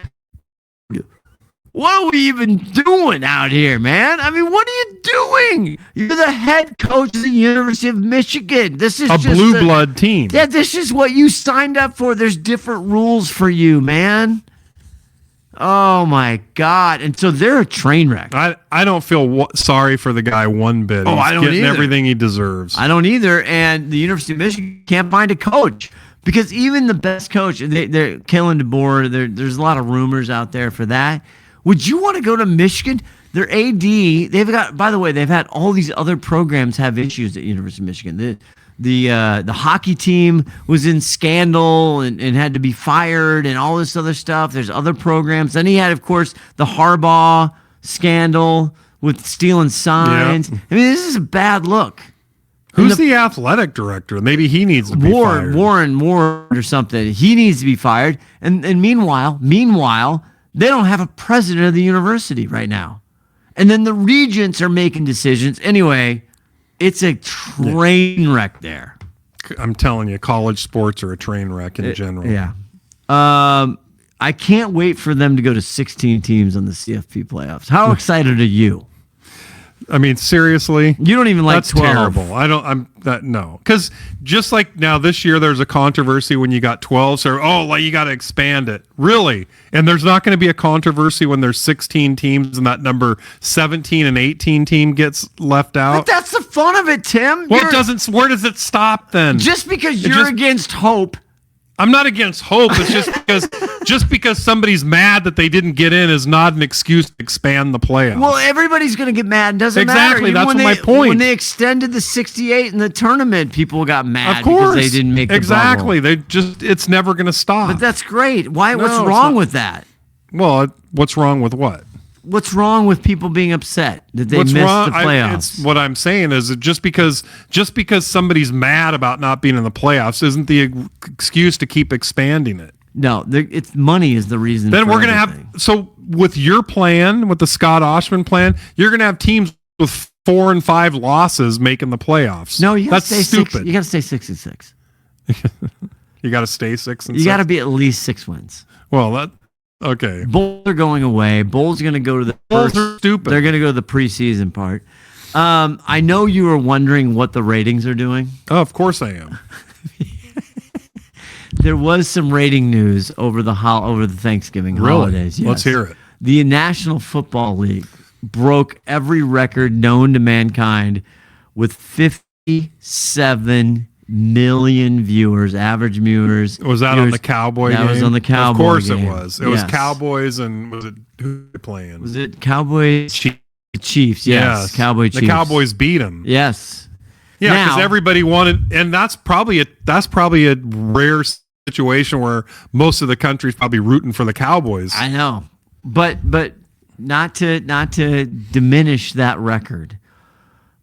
what are we even doing out here, man? I mean, what are you doing? You're the head coach of the University of Michigan. This is a just blue blood team. Yeah, this is what you signed up for. There's different rules for you, man. Oh my God! And so they're a train wreck. I don't feel sorry for the guy one bit. He's I don't getting either. everything he deserves. I don't either. And the University of Michigan can't find a coach because even the best coach, they're killing DeBoer. There's a lot of rumors out there for that. Would you want to go to Michigan? Their AD, they've got. By the way, they've had all these other programs have issues at University of Michigan. The hockey team was in scandal and had to be fired and all this other stuff. There's other programs. Then he had, of course, the Harbaugh scandal with stealing signs. Yep. I mean, this is a bad look. Who's the athletic director? Maybe he needs to be fired. Warren Ward or something. He needs to be fired. And meanwhile, they don't have a president of the university right now. And then the regents are making decisions. Anyway, it's a train wreck there. I'm telling you, college sports are a train wreck in general. Yeah. I can't wait for them to go to 16 teams on the CFP playoffs. How excited are you? I mean, seriously, you don't even like that's 12. terrible. No, because just like now this year, there's a controversy when you got 12. So you got to expand it, really. And there's not going to be a controversy when there's 16 teams and that number 17 and 18 team gets left out. But that's the fun of it, Tim. Well, it doesn't. Where does it stop then? Just because you're against hope. I'm not against hope. It's just because somebody's mad that they didn't get in is not an excuse to expand the playoffs. Well, everybody's going to get mad. It doesn't matter. Exactly. That's my point. When they extended the 68 in the tournament, people got mad of course. because they didn't make the exactly. bubble. It's never going to stop. But that's great. What's wrong with that? Well, what's wrong with what? What's wrong with people being upset that they missed the playoffs? What I'm saying is that just because somebody's mad about not being in the playoffs isn't the excuse to keep expanding it. No, it's money is the reason. Then we're going to have with your plan, with the Scott Oshman plan, you're going to have teams with 4 and 5 losses making the playoffs. No, you got to stay stupid. You got to stay 6-6. You got to stay 6 and 6. You got to be at least 6 wins. Well, okay. Bulls are going away. Bulls are going to go to the Bulls are stupid. They're going to go to the preseason part. I know you were wondering what the ratings are doing. Oh, of course I am. There was some rating news over the Thanksgiving holidays. Yes. Let's hear it. The National Football League broke every record known to mankind with 57 million viewers, average viewers. Was that on the Cowboy game? That was on the Cowboy Of course game. it was. It was Cowboys and was it who were playing? Was it Cowboys? Chiefs, yes. Cowboy Chiefs. The Cowboys beat them. Yes. Yeah, because everybody wanted, and that's probably a rare situation where most of the country's probably rooting for the Cowboys. I know, but not to diminish that record,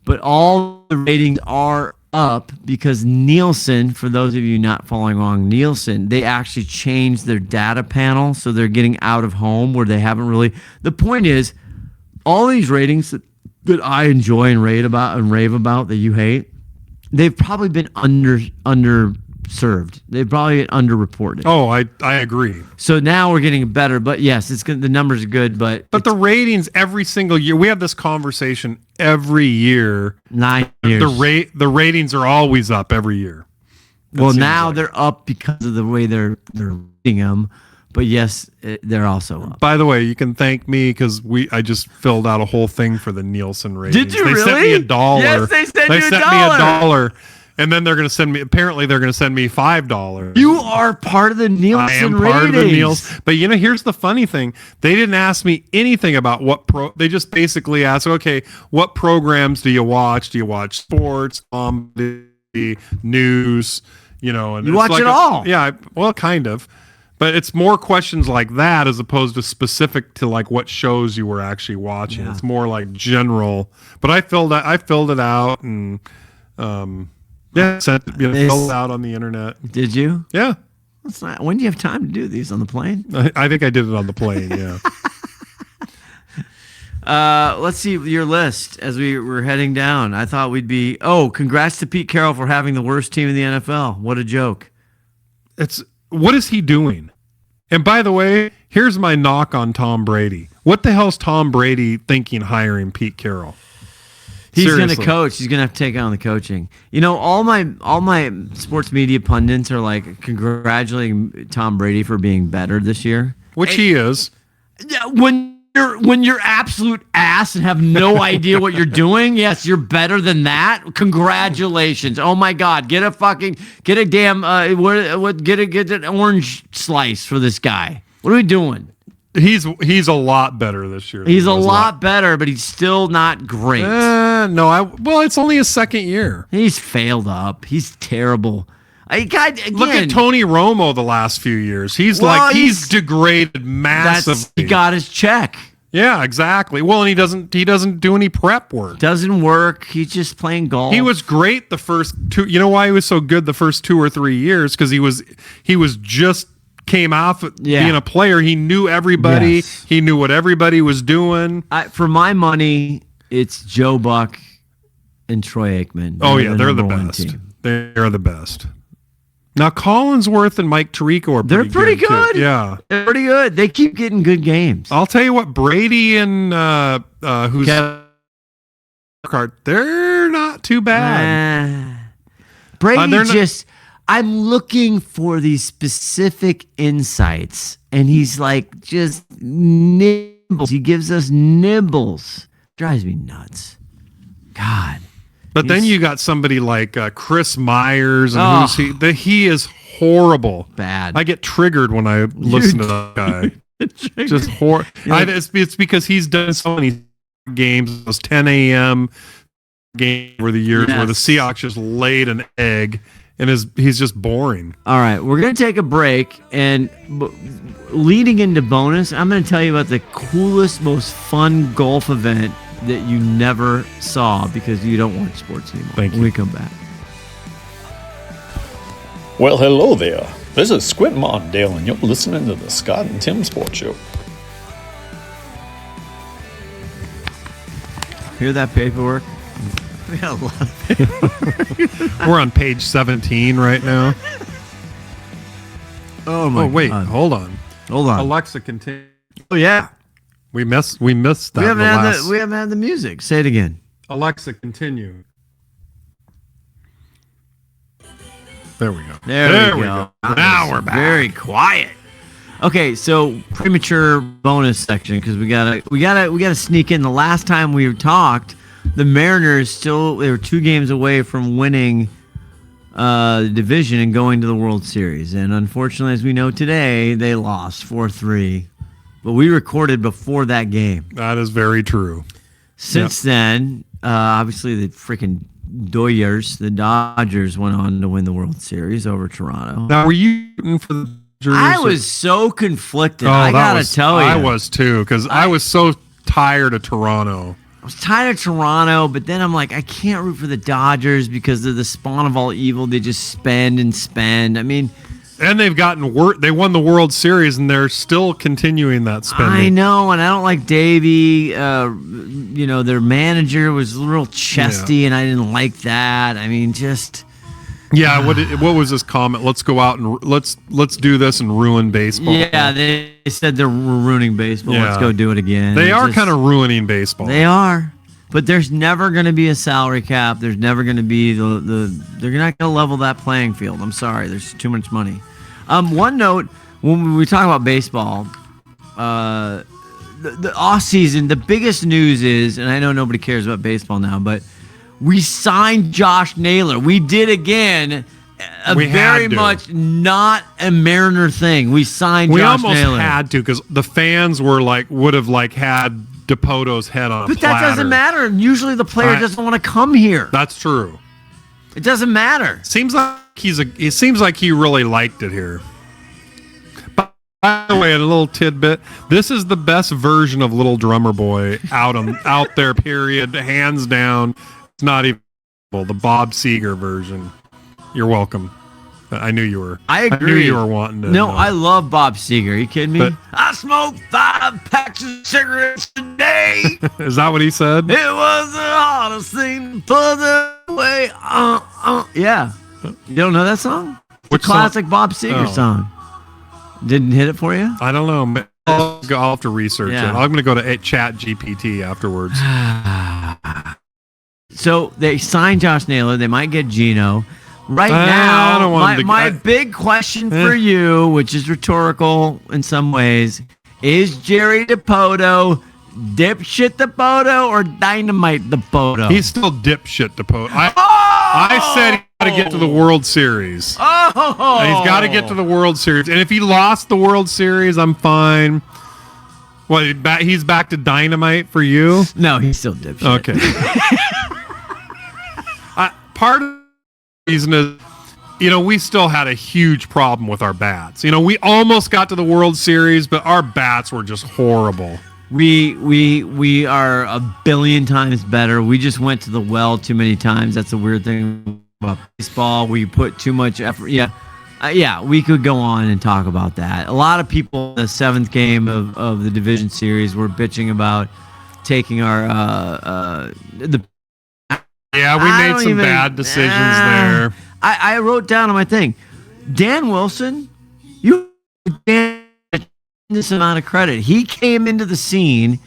but all the ratings are up because Nielsen, for those of you not following along, Nielsen, they actually changed their data panel, so they're getting out of home where they haven't really. The point is, all these ratings that I enjoy and rave about that you hate, they've probably been underserved. They've probably been underreported. Oh, I agree. So now we're getting better, but yes, it's good. The numbers are good, but the ratings every single year, we have this conversation every year. 9 years. The ratings are always up every year. Well, now they're up because of the way they're rating them. But yes, they're also up. By the way, you can thank me because I just filled out a whole thing for the Nielsen ratings. Did you they really? Sent me $1. Yes, they sent you me $1. And then they're going to send me. Apparently, they're going to send me $5. You are part of the Nielsen I am ratings. part of the Nielsen. But here's the funny thing: they didn't ask me anything about They just basically asked, "Okay, what programs do you watch? Do you watch sports, comedy, news? And you watch it all? Yeah, well, kind of." But it's more questions like that as opposed to specific to like what shows you were actually watching. Yeah. It's more like general. But I filled it out and filled it out on the internet. Did you? Yeah. When do you have time to do these on the plane? I think I did it on the plane. Yeah. Let's see your list as we were heading down. I thought we'd be. Oh, congrats to Pete Carroll for having the worst team in the NFL. What a joke! What is he doing? And by the way, here's my knock on Tom Brady. What the hell's Tom Brady thinking hiring Pete Carroll? He's going to coach. He's going to have to take on the coaching. All my sports media pundits are like congratulating Tom Brady for being better this year, which he is. Yeah, when you're absolute ass and have no idea what you're doing, yes, you're better than that. Congratulations! Oh my God, get an orange slice for this guy. What are we doing? He's a lot better this year. He's a lot better, but he's still not great. Well, it's only his second year. He's failed up. He's terrible. Look at Tony Romo the last few years. He's degraded massively. He got his check. Yeah, exactly. Well, and he doesn't do any prep work. Doesn't work. He's just playing golf. He was great the first two. You know why he was so good the first 2 or 3 years? Because he was just came off being a player. He knew everybody. Yes. He knew what everybody was doing. For my money, it's Joe Buck and Troy Aikman. They're the best. They're the best. Now Collinsworth and Mike Tirico are pretty good. Yeah, they're pretty good. They keep getting good games. I'll tell you what, Brady and who's they're not too bad. Brady I'm looking for these specific insights, and he's like just nibbles. He gives us nibbles. Drives me nuts. God. But then you got somebody like Chris Myers, and he is horrible. Bad. I get triggered when I listen to that guy. Just horrible. It's because he's done so many games, those 10 a.m. games over the years where the Seahawks just laid an egg, and he's just boring. All right, we're going to take a break, and leading into bonus, I'm going to tell you about the coolest, most fun golf event that you never saw because you don't watch sports anymore. Thank you. When we come back. Well, hello there. This is Squint Mondale, and you're listening to the Scott and Tim Sports Show. Hear that paperwork? We got a lot of paperwork. We're on page 17 right now. Oh my God. Wait, hold on. Alexa, continue. Oh yeah. We missed that. We haven't had the music. Say it again. Alexa, continue. There we go. There we go. Now we're back. Very quiet. Okay, so premature bonus section because we gotta sneak in. The last time we talked, the Mariners they were 2 games away from winning division and going to the World Series. And unfortunately, as we know today, they lost 4-3. But we recorded before that game. That is very true. Since then, obviously the freaking the Dodgers went on to win the World Series over Toronto. Now, were you rooting for the Dodgers? I was so conflicted. I gotta tell you. I was too, because I was so tired of Toronto. I was tired of Toronto, but then I'm like, I can't root for the Dodgers because they're the spawn of all evil. They just spend and spend. I mean, and they've gotten worse. They won the World Series, and they're still continuing that spending. I know, and I don't like Davey. Their manager was real chesty, and I didn't like that. I mean, just yeah. What was his comment? Let's go out and let's do this and ruin baseball. Yeah, they said they're ruining baseball. Yeah. Let's go do it again. They are kind of ruining baseball. They are. But there's never going to be a salary cap. There's never going to be they're not going to level that playing field. I'm sorry. There's too much money. One note, when we talk about baseball, the off season, the biggest news is, and I know nobody cares about baseball now, but we signed Josh Naylor. We did again. Very much not a Mariner thing. We signed Josh Naylor. We almost had to, because the fans would have had DePoto's head on a platter. But that doesn't matter. Usually the player doesn't want to come here. That's true. It doesn't matter. It seems like he really liked it here. By the way, a little tidbit. This is the best version of Little Drummer Boy out there, period. Hands down. It's not even the Bob Seger version. You're welcome. I knew you were. I agree. I knew you were wanting to. No, I love Bob Seger. Are you kidding me? I smoked 5 packs of cigarettes today. Is that what he said? It was the hardest thing to put away. Yeah. You don't know that song? Which classic song? Bob Seger song. Didn't hit it for you? I don't know. I'll have to research it. I'm going to go to Chat GPT afterwards. So they signed Josh Naylor. They might get Gino. Right now, my big question for you, which is rhetorical in some ways, is Jerry DePoto dipshit DePoto or dynamite DePoto? He's still dipshit DePoto. I said he got to get to the World Series. Oh! He's got to get to the World Series. And if he lost the World Series, I'm fine. What, he's back to dynamite for you? No, he's still dipshit. Okay. Part of the reason is, we still had a huge problem with our bats. We almost got to the World Series, but our bats were just horrible. We are a billion times better. We just went to the well too many times. That's the weird thing about baseball. We put too much effort. Yeah, we could go on and talk about that. A lot of people in the 7th game of the division series were bitching about taking our Yeah, we made some bad decisions there. I wrote down on my thing, Dan Wilson, you this amount of credit. He came into the scene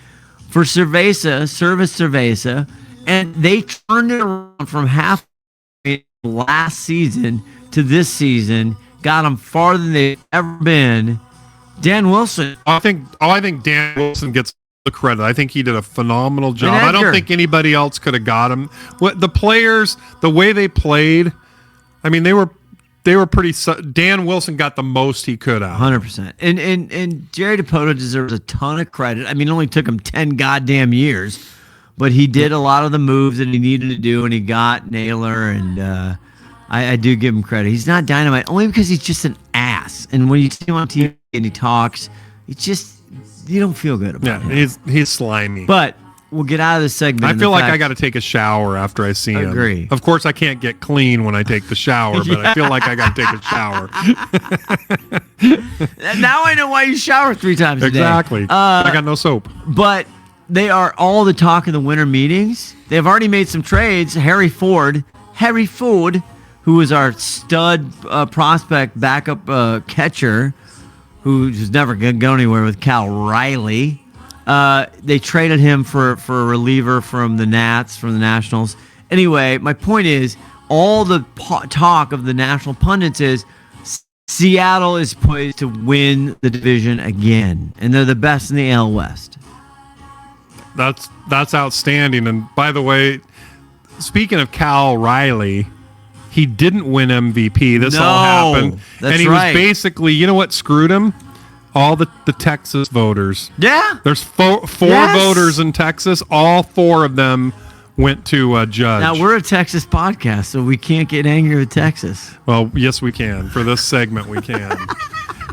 for Service Cerveza, and they turned it around from half last season to this season, got them farther than they've ever been. Dan Wilson. I think Dan Wilson gets the credit. I think he did a phenomenal job. And I don't think anybody else could have got him. What the players, the way they played, I mean, they were pretty. Dan Wilson got the most he could out. 100%. And Jerry DePoto deserves a ton of credit. I mean, it only took him 10 goddamn years, but he did a lot of the moves that he needed to do, and he got Naylor, and I do give him credit. He's not dynamite only because he's just an ass. And when you see him on TV and he talks, it's just, you don't feel good about him. Yeah, he's slimy. But we'll get out of this segment. I feel like I got to take a shower after I see him. Agree. Of course, I can't get clean when I take the shower, but I feel like I got to take a shower. Now I know why you shower 3 times a day. Exactly. I got no soap. But they are all the talk in the winter meetings. They've already made some trades. Harry Ford, who was our stud prospect backup catcher, who's never going to go anywhere with Cal Riley. They traded him for a reliever from the Nats, from the Nationals. Anyway, my point is, all the talk of the national pundits is Seattle is poised to win the division again, and they're the best in the AL West. That's outstanding. And by the way, speaking of Cal Riley, he didn't win MVP. This all happened. That's and he right. was basically, you know what screwed him? All the Texas voters. Yeah. There's four voters in Texas. All 4 of them went to a judge. Now, we're a Texas podcast, so we can't get angry with Texas. Well, yes, we can. For this segment, we can.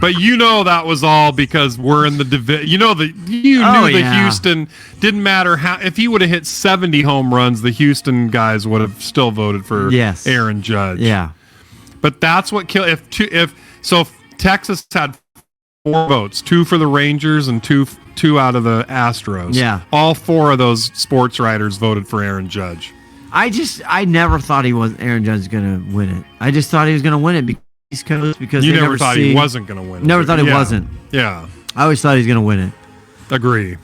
But that was all because we're in the division. You knew Houston didn't matter how. If he would have hit 70 home runs, the Houston guys would have still voted for Aaron Judge. Yeah. But that's what killed. If Texas had 4 votes, 2 for the Rangers and two out of the Astros. Yeah. All 4 of those sports writers voted for Aaron Judge. I never thought Aaron Judge was going to win it. I just thought he was going to win it East Coast because you never thought he wasn't going to win it. Never thought he wasn't. Yeah. I always thought he was going to win it. Agree.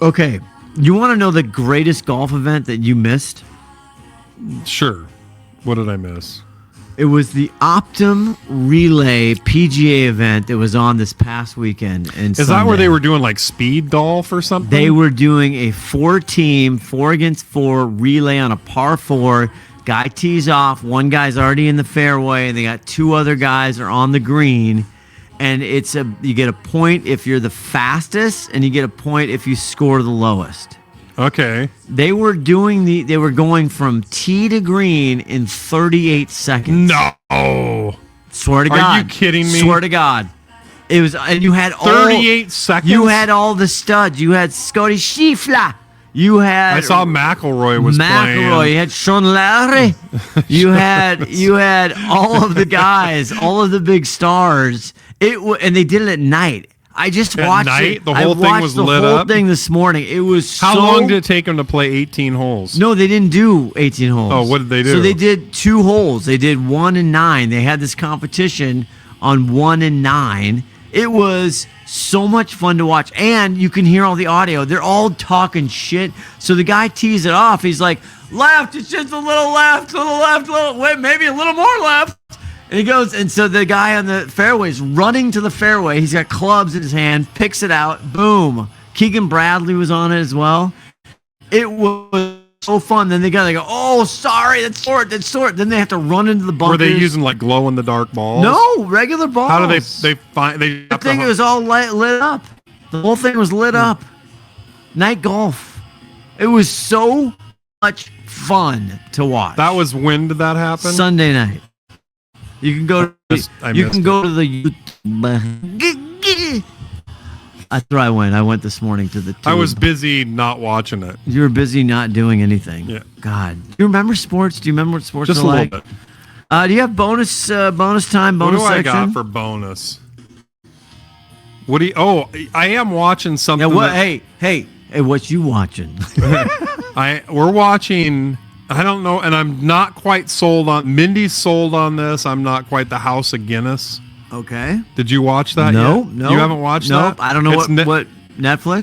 Okay. You want to know the greatest golf event that you missed? Sure. What did I miss? It was the Optum Relay PGA event that was on this past weekend. Is that where they were doing like speed golf or something? They were doing a 4-team, 4 against 4 relay on a par 4. Guy tees off. One guy's already in the fairway, and they got 2 other guys are on the green. And you get a point if you're the fastest, and you get a point if you score the lowest. Okay. They were going from tee to green in 38 seconds. No. Swear to God. Are you kidding me? Swear to God. It was, and you had 38 seconds. You had all the studs. You had Scotty Scheffler. You had. I saw McElroy was playing. You had Sean Lowry. You had all of the guys, all of the big stars. And they did it at night. I just watched it. The whole thing was lit up. I watched the whole thing this morning. It was How long did it take them to play 18 holes? No, they didn't do 18 holes. Oh, what did they do? So they did 2 holes. They did 1 and 9. They had this competition on 1 and 9. It was so much fun to watch, and you can hear all the audio. They're all talking shit. So the guy tees it off. He's like, left, it's just a little left, wait, maybe a little more left. And he goes, and so the guy on the fairway is running to the fairway. He's got clubs in his hand, picks it out, boom. Keegan Bradley was on it as well. It was so fun. Then they go, oh, sorry, that's short. Then they have to run into the bunkers. Were they using like glow in the dark balls? No, regular balls. How do they find? I think it was all lit up. The whole thing was lit up. Night golf. It was so much fun to watch. That was when did that happen? Sunday night. You can go. You can go to the YouTube. That's where I went. I went this morning to the tube. I was busy not watching it. You were busy not doing anything. Yeah. God. Do you remember sports? Do you remember what sports Just are like? Just a little bit. Do you have bonus time, bonus what do section? I got for bonus? What do you... Oh, I am watching something. Yeah, what? Hey, what you watching? We're watching... I don't know, and I'm not quite sold on... Mindy's sold on this. I'm not quite the House of Guinness. Okay. Did you watch that yet? No. You haven't watched that? Nope. I don't know what Netflix?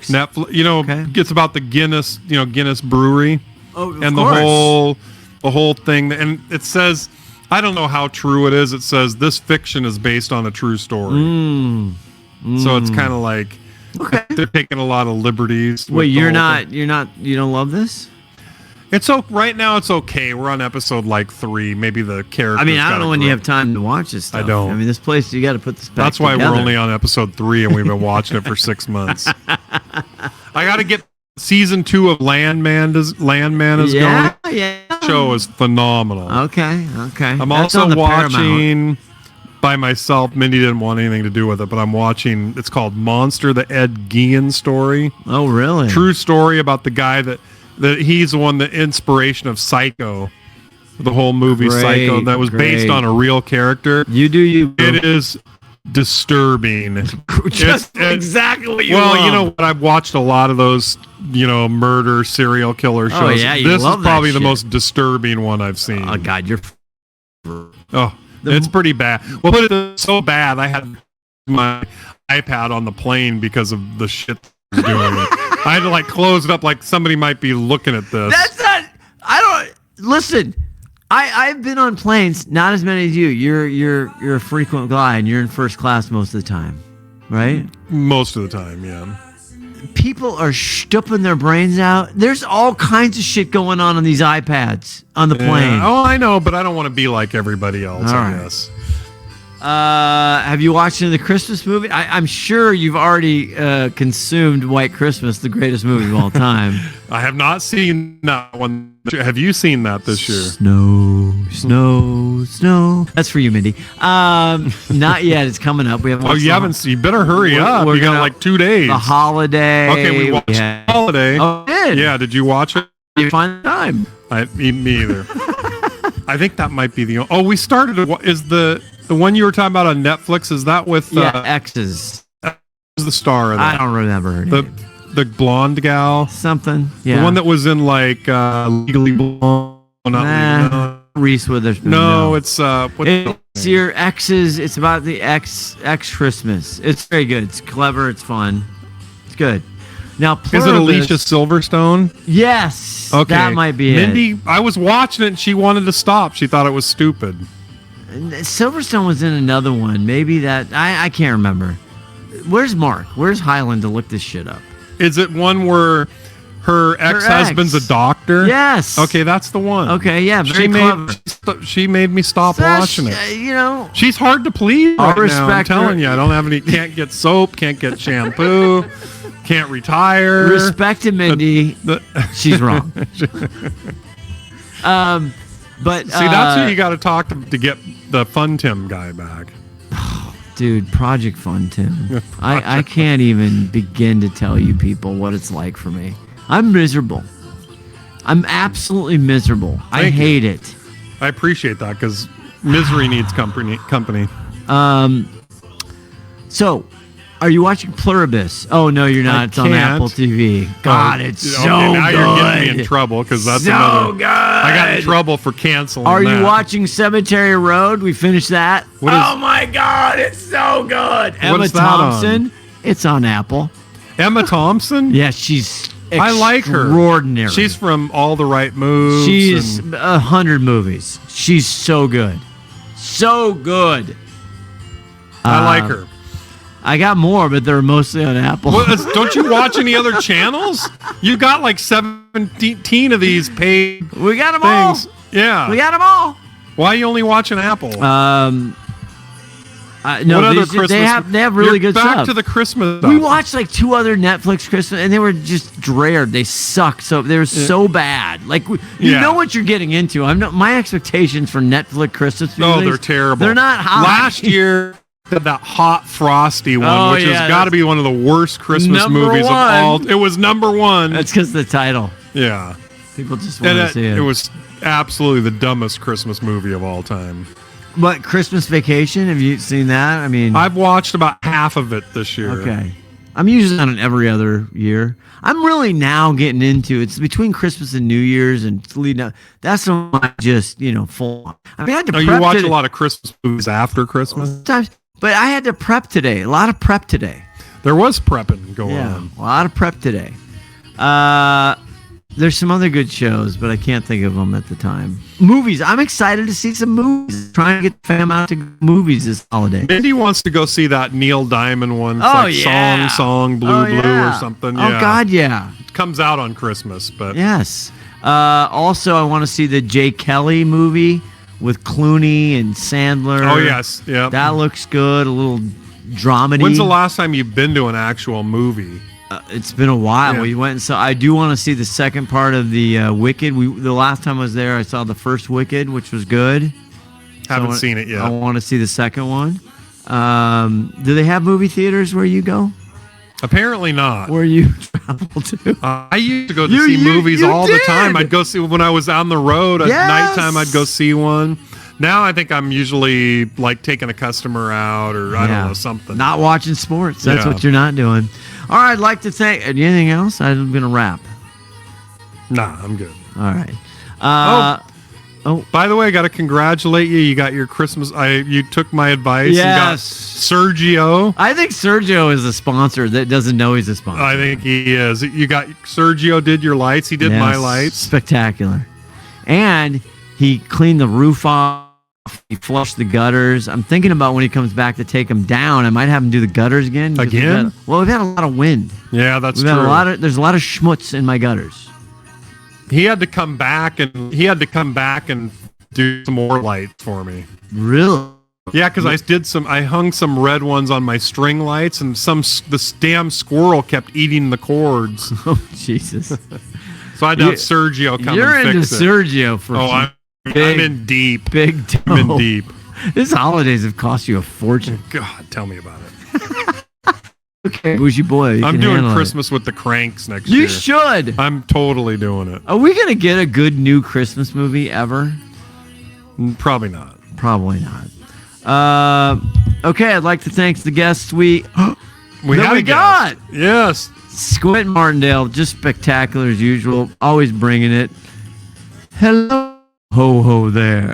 Netflix. You know, okay. It's about the Guinness, Guinness Brewery. Oh, of and course. the whole thing. And it says, I don't know how true it is. It says this fiction is based on a true story. So it's kind of like they're taking a lot of liberties. Wait, you don't love this? It's right now. It's okay. We're on episode like 3. Maybe the character. I mean, I don't know when you have time to watch this stuff. I don't. I mean, this place you got to put this back. That's why together. we're only on episode 3, and we've been watching it for 6 months. I got to get season 2 of Landman is going. Yeah. The show is phenomenal. Okay. I'm That's also on the watching by myself. Mindy didn't want anything to do with it, but I'm watching. It's called Monster: The Ed Gein Story. Oh, really? True story about the guy that he's the one, the inspiration of Psycho, the whole movie Psycho, that was based on a real character. You do you. It is disturbing. Just exactly what you Well, love. you know what? I've watched a lot of those, murder serial killer shows. Oh, yeah, you this love is probably that the shit. most disturbing one I've seen. Oh, God, you're... It's pretty bad. Well, but it's so bad, I had my iPad on the plane because of the shit doing it. I had to close it up like somebody might be looking at this. That's not... Listen, I've been on planes, not as many as you. You're a frequent guy, and you're in first class most of the time, right? Most of the time, yeah. people are stooping their brains out. There's all kinds of shit going on these iPads on the plane. Oh, I know, but I don't want to be like everybody else, All I right. guess. Have you watched any of the Christmas movie? I'm sure you've already consumed White Christmas, the greatest movie of all time. I have not seen that one. Have you seen that this year? Snow, snow, snow. That's for you, Mindy. Not yet. It's coming up. We haven't. Oh, watched you the- haven't. You better hurry up. we're You got gonna- like 2 days. The Holiday. Okay, we watched Holiday. Oh, did? Yeah, did you watch it? You find the time. Me either. I think that might be the. Oh, we started. Is the one you were talking about on Netflix? Is that with? X's. Who's the star of that? I don't remember her name. The blonde gal. Something. Yeah. The one that was in like Legally Blonde. Nah, Reese Witherspoon. No, it's it's your exes. It's about the ex Christmas. It's very good. It's clever. It's fun. It's good. Now, Is it Alicia Silverstone? Yes. Okay. That might be Mindy, I was watching it and she wanted to stop. She thought it was stupid. it. Silverstone was in another one. Maybe that. I can't remember. Where's Mark? Where's Highland to look this shit up? Is it one where her ex-husband's a doctor? Yes. Okay, that's the one. Okay, yeah, very clever. She made me stop watching it. You know, she's hard to please I'll right now. I'm respect her. telling you, I don't have any. Can't get soap. Can't get shampoo. Can't retire. Respect to Mindy. She's wrong. But see, that's who you got to talk to get the Fun Tim guy back. Dude, Project Fun Tim. I can't even begin to tell you people what it's like for me. I'm miserable. I'm absolutely miserable. I hate it. I appreciate that because misery needs company. So, are you watching Pluribus? Oh no, you're not. It's on Apple TV. God, it's so now good. You're getting me in trouble because that's So another. good. I got in trouble for canceling. Are you that. watching Cemetery Road? We finished that. What is- Oh my God, it's so good. Emma What's that Thompson. on? It's on Apple. Emma Thompson? Yeah, she's. I like her. Extraordinary. She's from All the Right Moves. She's and- 100 movies. She's so good. So good. I like her. I got more, but they're mostly on Apple. Don't you watch any other channels? You got like 17 of these paid We got them things. all. Yeah. We got them all. Why are you only watching Apple? No, what other Christmas? they have really You're good back stuff. to the Christmas We stuff. watched like 2 other Netflix Christmas, and they were just dreared. They sucked. So they were so bad. Like you Yeah. know what you're getting into. My expectations for Netflix Christmas Oh, movies, they're terrible. They're not high. Last year, did that Hot Frosty one, Oh, which yeah, has got to be one of the worst Christmas Number movies one. of all. It was number one. That's because the title. Yeah. People just want And to see it. it was absolutely the dumbest Christmas movie of all time. But Christmas Vacation, have you seen that? I mean, I've watched about half of it this year. okay. I'm usually on it every other year. I'm really now getting into it's between Christmas and New Year's and it's leading up. That's when I just full. I mean, I had to. Oh, you prep watch today. a lot of Christmas movies after Christmas? Sometimes, but I had to prep today. A lot of prep today. There was prepping going on. A lot of prep today. There's some other good shows, but I can't think of them at the time. Movies. I'm excited to see some movies. Trying to get the fam out to movies this holiday. Mindy wants to go see that Neil Diamond one. It's Oh, like yeah. Song, Blue, Oh, Blue yeah. or something. Oh, Yeah. God, yeah. It comes out on Christmas, but Yes. Also, I want to see the Jay Kelly movie with Clooney and Sandler. Oh, yes. Yeah. That looks good. A little dramedy. When's the last time you've been to an actual movie? It's been a while. Yeah. We went and saw. I do want to see the second part of the Wicked. The last time I was there, I saw the first Wicked, which was good. Haven't seen it yet. I want to see the second one. Do they have movie theaters where you go? Apparently not. Where you travel to? I used to go to You- see you- movies you all the time. did. I'd go see when I was on the road at Yes. nighttime. I'd go see one. Now I think I'm usually like taking a customer out or I don't know, something. Not watching sports. That's Yeah. what you're not doing. All right, I'd like to thank. Anything else? I'm gonna wrap. Nah, I'm good. All right. By the way, I got to congratulate you. You got your Christmas. You took my advice. Yes. You got Sergio. I think Sergio is a sponsor that doesn't know he's a sponsor. I think he is. You got Sergio did your lights. He did my Yes. lights. Spectacular. And he cleaned the roof off He flushed the gutters. I'm thinking about when he comes back to take them down. I might have him do the gutters again. Again? We've had a lot of wind. Yeah, that's We've true. had there's a lot of schmutz in my gutters. He had to come back and do some more lights for me. Really? Yeah, because I hung some red ones on my string lights, and this damn squirrel kept eating the cords. Oh, Jesus. So I had to have Sergio come You're and fix into it. Sergio for I'm in deep. Big dough. I'm in deep. This holidays have cost you a fortune. God, tell me about it. Okay, bougie boy. I'm doing Christmas with the Cranks next year. year. You should. I'm totally doing it. Are we going to get a good new Christmas movie ever? Probably not. Probably not. Okay, I'd like to thank the guests we got. Yes. Squint Martindale, just spectacular as usual. Always bringing it. Hello, ho there.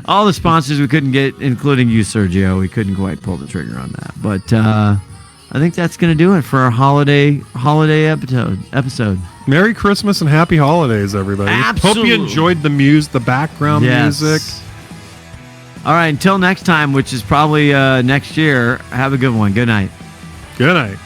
All the sponsors we couldn't get, including you, Sergio. We couldn't quite pull the trigger on that. But I think that's going to do it for our holiday episode. Merry Christmas and happy holidays, everybody. Absolutely. Hope you enjoyed the background music. All right, until next time, which is probably next year, have a good one. Good night. Good night.